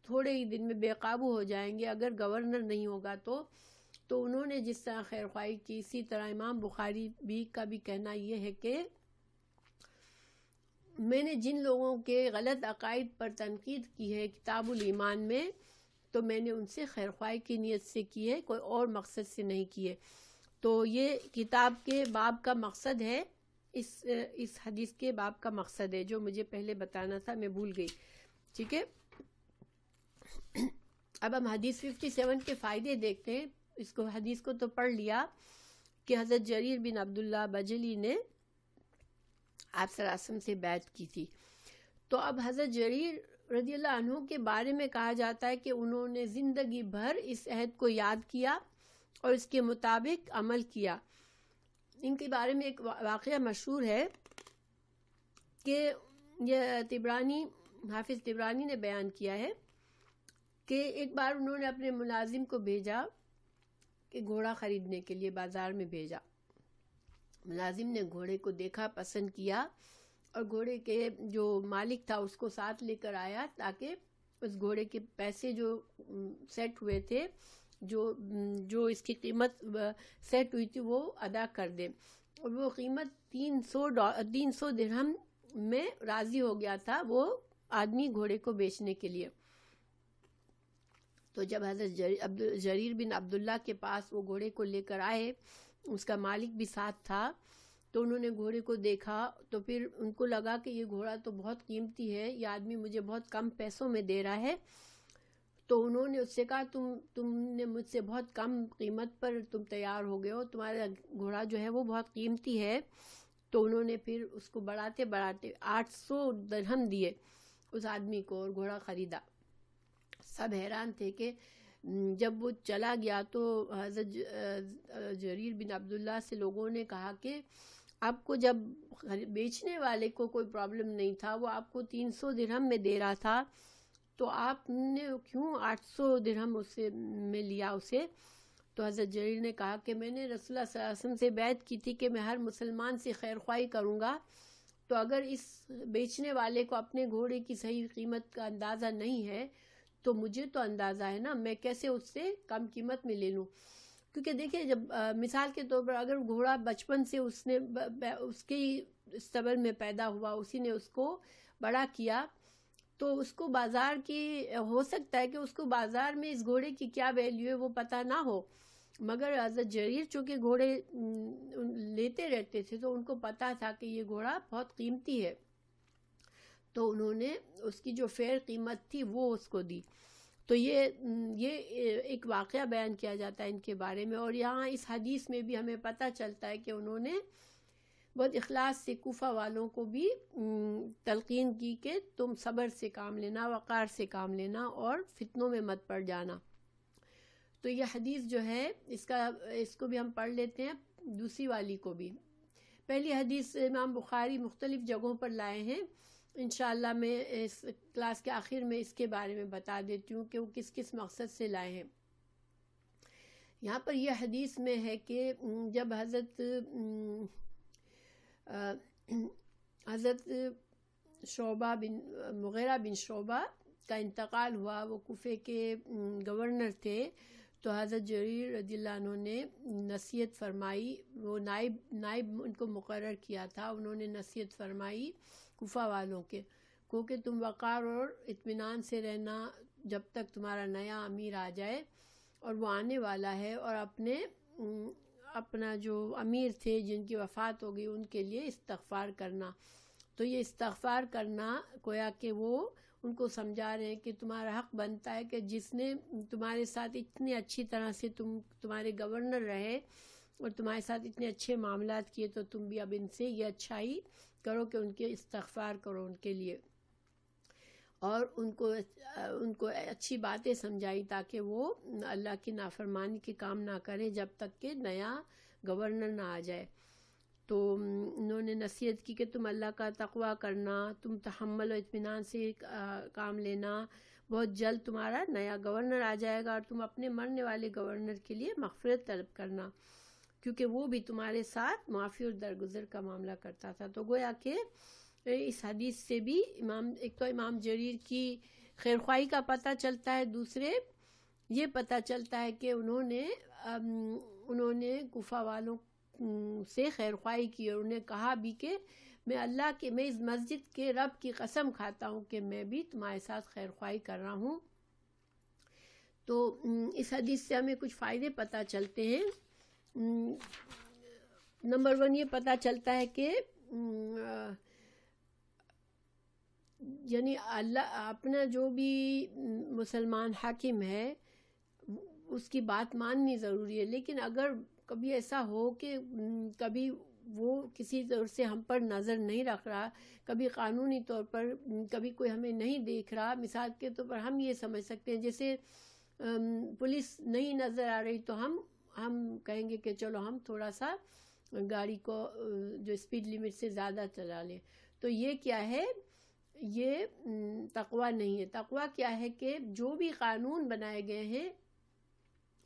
Speaker 1: تھوڑے ہی دن میں بے قابو ہو جائیں گے اگر گورنر نہیں ہوگا تو انہوں نے جس طرح خیر خواہی کی، اسی طرح امام بخاری کا بھی کہنا یہ ہے کہ میں نے جن لوگوں کے غلط عقائد پر تنقید کی ہے کتاب الایمان میں، تو میں نے ان سے خیر خواہی کی نیت سے کی ہے، کوئی اور مقصد سے نہیں کی ہے. تو یہ کتاب کے باب کا مقصد ہے، اس حدیث کے باب کا مقصد ہے جو مجھے پہلے بتانا تھا، میں بھول گئی. ٹھیک ہے، اب ہم حدیث 57 کے فائدے دیکھتے ہیں. حدیث کو تو پڑھ لیا کہ حضرت جریر بن عبداللہ بجلی نے آپ صلی اللہ علیہ وسلم سے بیعت کی تھی. تو اب حضرت جریر رضی اللہ عنہ کے بارے میں کہا جاتا ہے کہ انہوں نے زندگی بھر اس عہد کو یاد کیا اور اس کے مطابق عمل کیا. ان کے بارے میں ایک واقعہ مشہور ہے کہ یہ حافظ طبرانی نے بیان کیا ہے کہ ایک بار انہوں نے اپنے ملازم کو بھیجا کہ گھوڑا خریدنے کے لیے بازار میں بھیجا. ملازم نے گھوڑے کو دیکھا، پسند کیا اور گھوڑے کے جو مالک تھا اس کو ساتھ لے کر آیا تاکہ اس گھوڑے کے پیسے جو سیٹ ہوئے تھے، جو اس کی قیمت سیٹ ہوئی تھی وہ ادا کر دے. اور وہ قیمت 300 درہم میں راضی ہو گیا تھا وہ آدمی گھوڑے کو بیچنے کے لیے. تو جب حضرت جریر بن عبداللہ کے پاس وہ گھوڑے کو لے کر آئے، اس کا مالک بھی ساتھ تھا، تو انہوں نے گھوڑے کو دیکھا تو پھر ان کو لگا کہ یہ گھوڑا تو بہت قیمتی ہے، یہ آدمی مجھے بہت کم پیسوں میں دے رہا ہے. تو انہوں نے اس سے کہا تم نے مجھ سے بہت کم قیمت پر تم تیار ہو گئے ہو، تمہارا گھوڑا جو ہے وہ بہت قیمتی ہے. تو انہوں نے پھر اس کو بڑھاتے 800 درہم دیے اس آدمی کو اور گھوڑا خریدا. سب حیران تھے کہ جب وہ چلا گیا تو حضرت جریر بن عبداللہ سے لوگوں نے کہا کہ آپ کو جب بیچنے والے کو کوئی پرابلم نہیں تھا، وہ آپ کو 300 درہم میں دے رہا تھا، تو آپ نے کیوں 800 درہم میں لیا اسے؟ تو حضرت جریر نے کہا کہ میں نے رسول اللہ صلی اللہ علیہ وسلم سے بیعت کی تھی کہ میں ہر مسلمان سے خیر خواہی کروں گا، تو اگر اس بیچنے والے کو اپنے گھوڑے کی صحیح قیمت کا اندازہ نہیں ہے تو مجھے تو اندازہ ہے نا، میں کیسے اس سے کم قیمت میں لے لوں؟ کیونکہ دیکھیں جب مثال کے طور پر اگر گھوڑا بچپن سے اس کے استبل میں پیدا ہوا، اسی نے اس کو بڑا کیا، تو اس کو بازار کی ہو سکتا ہے کہ اس کو بازار میں اس گھوڑے کی کیا ویلیو ہے وہ پتہ نہ ہو، مگر حضرت جریر چونکہ گھوڑے لیتے رہتے تھے تو ان کو پتہ تھا کہ یہ گھوڑا بہت قیمتی ہے، تو انہوں نے اس کی جو فیئر قیمت تھی وہ اس کو دی. تو یہ ایک واقعہ بیان کیا جاتا ہے ان کے بارے میں. اور یہاں اس حدیث میں بھی ہمیں پتہ چلتا ہے کہ انہوں نے بہت اخلاص سے کوفہ والوں کو بھی تلقین کی کہ تم صبر سے کام لینا، وقار سے کام لینا اور فتنوں میں مت پڑ جانا. تو یہ حدیث جو ہے اس کو بھی ہم پڑھ لیتے ہیں، دوسری والی کو بھی. پہلی حدیث امام بخاری مختلف جگہوں پر لائے ہیں، انشاءاللہ میں اس کلاس کے آخر میں اس کے بارے میں بتا دیتی ہوں کہ وہ کس کس مقصد سے لائے ہیں. یہاں پر یہ حدیث میں ہے کہ جب حضرت مغیرہ بن شعبہ کا انتقال ہوا، وہ کوفے کے گورنر تھے، تو حضرت جریر رضی اللہ عنہ نے نصیحت فرمائی، وہ نائب ان کو مقرر کیا تھا، انہوں نے نصیحت فرمائی کوفہ والوں کے کو کہ تم وقار اور اطمینان سے رہنا جب تک تمہارا نیا امیر آ جائے، اور وہ آنے والا ہے، اور اپنا جو امیر تھے جن کی وفات ہو گئی ان کے لیے استغفار کرنا. تو یہ استغفار کرنا گویا کہ وہ ان کو سمجھا رہے ہیں کہ تمہارا حق بنتا ہے کہ جس نے تمہارے ساتھ اتنی اچھی طرح سے تمہارے گورنر رہے اور تمہارے ساتھ اتنے اچھے معاملات کیے، تو تم بھی اب ان سے یہ اچھائی کرو کہ ان کے استغفار کرو ان کے لیے، اور ان کو اچھی باتیں سمجھائی تاکہ وہ اللہ کی نافرمانی کے کام نہ کریں جب تک کہ نیا گورنر نہ آ جائے۔ تو انہوں نے نصیحت کی کہ تم اللہ کا تقوی کرنا، تم تحمل و اطمینان سے کام لینا، بہت جلد تمہارا نیا گورنر آ جائے گا، اور تم اپنے مرنے والے گورنر کے لیے مغفرت طلب کرنا، کیونکہ وہ بھی تمہارے ساتھ معافی اور درگزر کا معاملہ کرتا تھا۔ تو گویا کہ اس حدیث سے بھی ایک تو امام جریر کی خیرخواہی کا پتہ چلتا ہے، دوسرے یہ پتہ چلتا ہے کہ انہوں نے کوفہ والوں سے خیرخواہی کی، اور انہیں کہا بھی کہ میں اس مسجد کے رب کی قسم کھاتا ہوں کہ میں بھی تمہارے ساتھ خیرخواہی کر رہا ہوں۔ تو اس حدیث سے ہمیں کچھ فائدے پتہ چلتے ہیں۔ نمبر 1 یہ پتہ چلتا ہے کہ یعنی اللہ اپنا جو بھی مسلمان حاکم ہے اس کی بات ماننی ضروری ہے، لیکن اگر کبھی ایسا ہو کہ کبھی وہ کسی طور سے ہم پر نظر نہیں رکھ رہا، کبھی قانونی طور پر کبھی کوئی ہمیں نہیں دیکھ رہا، مثال کے طور پر ہم یہ سمجھ سکتے ہیں جیسے پولیس نہیں نظر آ رہی تو ہم کہیں گے کہ چلو ہم تھوڑا سا گاڑی کو جو اسپیڈ لیمٹ سے زیادہ چلا لیں، تو یہ کیا ہے؟ یہ تقویٰ نہیں ہے۔ تقویٰ کیا ہے کہ جو بھی قانون بنائے گئے ہیں،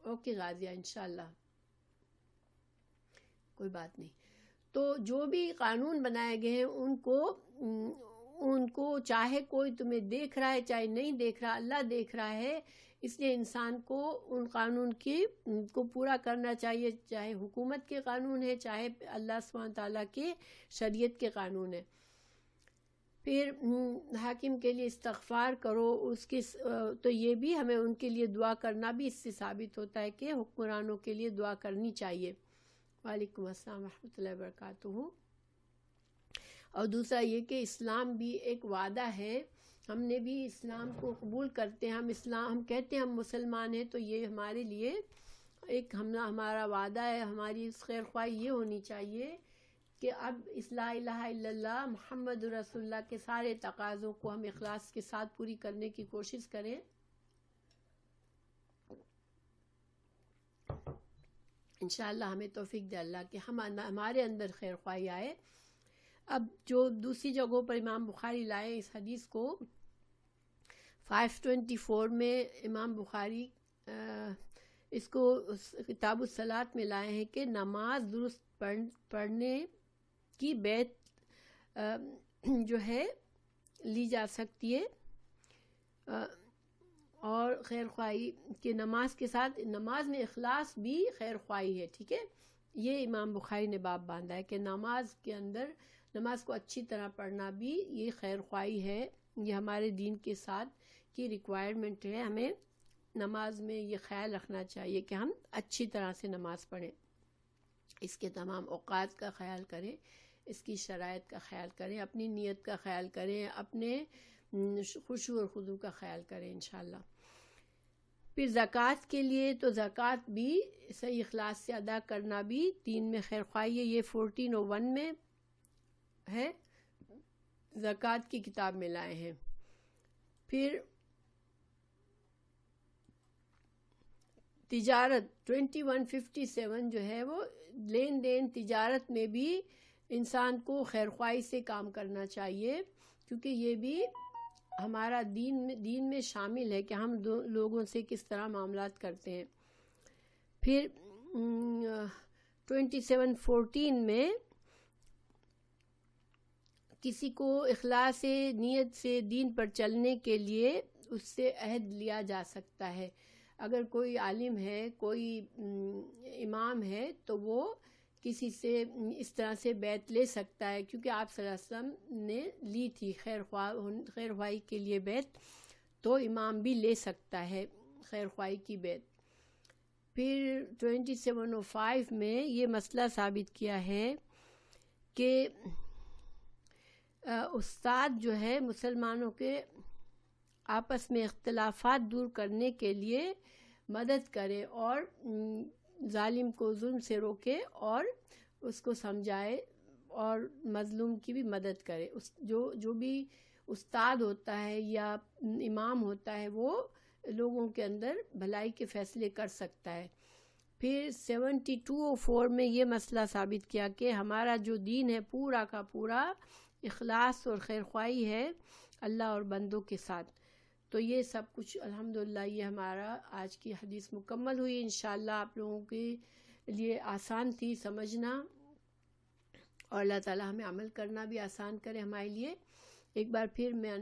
Speaker 1: اوکے غازیہ انشاءاللہ کوئی بات نہیں، تو جو بھی قانون بنائے گئے ہیں ان کو چاہے کوئی تمہیں دیکھ رہا ہے چاہے نہیں دیکھ رہا، اللہ دیکھ رہا ہے، اس لیے انسان کو ان قانون کو پورا کرنا چاہیے، چاہے حکومت کے قانون ہے چاہے اللہ سبحانہ تعالیٰ کے شریعت کے قانون ہے۔ پھر حاکم کے لیے استغفار کرو، تو یہ بھی ہمیں ان کے لیے دعا کرنا بھی اس سے ثابت ہوتا ہے کہ حکمرانوں کے لیے دعا کرنی چاہیے۔ وعلیکم السلام ورحمۃ اللہ وبرکاتہ۔ اور دوسرا یہ کہ اسلام بھی ایک وعدہ ہے، ہم نے بھی اسلام کو قبول کرتے ہیں، ہم کہتے ہیں ہم مسلمان ہیں، تو یہ ہمارے لیے ایک ہمارا وعدہ ہے، ہماری اس خیر خواہی یہ ہونی چاہیے کہ اب لا الہ الا اللہ محمد رسول اللہ کے سارے تقاضوں کو ہم اخلاص کے ساتھ پوری کرنے کی کوشش کریں۔ انشاءاللہ ہمیں توفیق دے اللہ کہ ہمارے اندر خیر خواہی آئے۔ اب جو دوسری جگہوں پر امام بخاری لائے اس حدیث کو، 524 میں امام بخاری اس کو کتاب الصلاۃ میں لائے ہیں کہ نماز درست پڑھنے کی بیعت جو ہے لی جا سکتی ہے، اور خیر خواہی کہ نماز کے ساتھ نماز میں اخلاص بھی خیر خواہی ہے، ٹھیک ہے۔ یہ امام بخاری نے باب باندھا ہے کہ نماز کے اندر نماز کو اچھی طرح پڑھنا بھی یہ خیر خواہی ہے، یہ ہمارے دین کے ساتھ کی ریکوائرمنٹ ہے، ہمیں نماز میں یہ خیال رکھنا چاہیے کہ ہم اچھی طرح سے نماز پڑھیں، اس کے تمام اوقات کا خیال کریں، اس کی شرائط کا خیال کریں، اپنی نیت کا خیال کریں، اپنے خشوع اور خضوع کا خیال کریں انشاءاللہ۔ پھر زکوٰۃ کے لیے تو زکوٰۃ بھی صحیح اخلاص سے ادا کرنا بھی دین میں خیر خواہی ہے، یہ 1401 میں ہے، زکوٰۃ کی کتاب میں لائے ہیں۔ پھر تجارت 2157 جو ہے وہ لین دین تجارت میں بھی انسان کو خیر خواہی سے کام کرنا چاہیے، کیونکہ یہ بھی ہمارا دین میں شامل ہے کہ ہم لوگوں سے کس طرح معاملات کرتے ہیں۔ پھر 2714 میں کسی کو اخلاص نیت سے دین پر چلنے کے لیے اس سے عہد لیا جا سکتا ہے۔ اگر کوئی عالم ہے، کوئی امام ہے، تو وہ کسی سے اس طرح سے بیعت لے سکتا ہے، کیونکہ آپ صلی اللہ علیہ وسلم نے لی تھی خیر خواہی کے لیے بیعت، تو امام بھی لے سکتا ہے خیر خواہی کی بیعت۔ پھر 2705 میں یہ مسئلہ ثابت کیا ہے کہ استاد جو ہے مسلمانوں کے آپس میں اختلافات دور کرنے کے لیے مدد کرے، اور ظالم کو ظلم سے روکے اور اس کو سمجھائے، اور مظلوم کی بھی مدد کرے۔ جو بھی استاد ہوتا ہے یا امام ہوتا ہے وہ لوگوں کے اندر بھلائی کے فیصلے کر سکتا ہے۔ پھر 7204 میں یہ مسئلہ ثابت کیا کہ ہمارا جو دین ہے پورا کا پورا اخلاص اور خیرخواہی ہے اللہ اور بندوں کے ساتھ. تو یہ سب کچھ الحمدللہ یہ ہمارا آج کی حدیث مکمل ہوئی. انشاءاللہ آپ لوگوں کے لیے آسان تھی سمجھنا، اور اللہ تعالی ہمیں عمل کرنا بھی آسان کرے ہمارے لیے. ایک بار پھر میں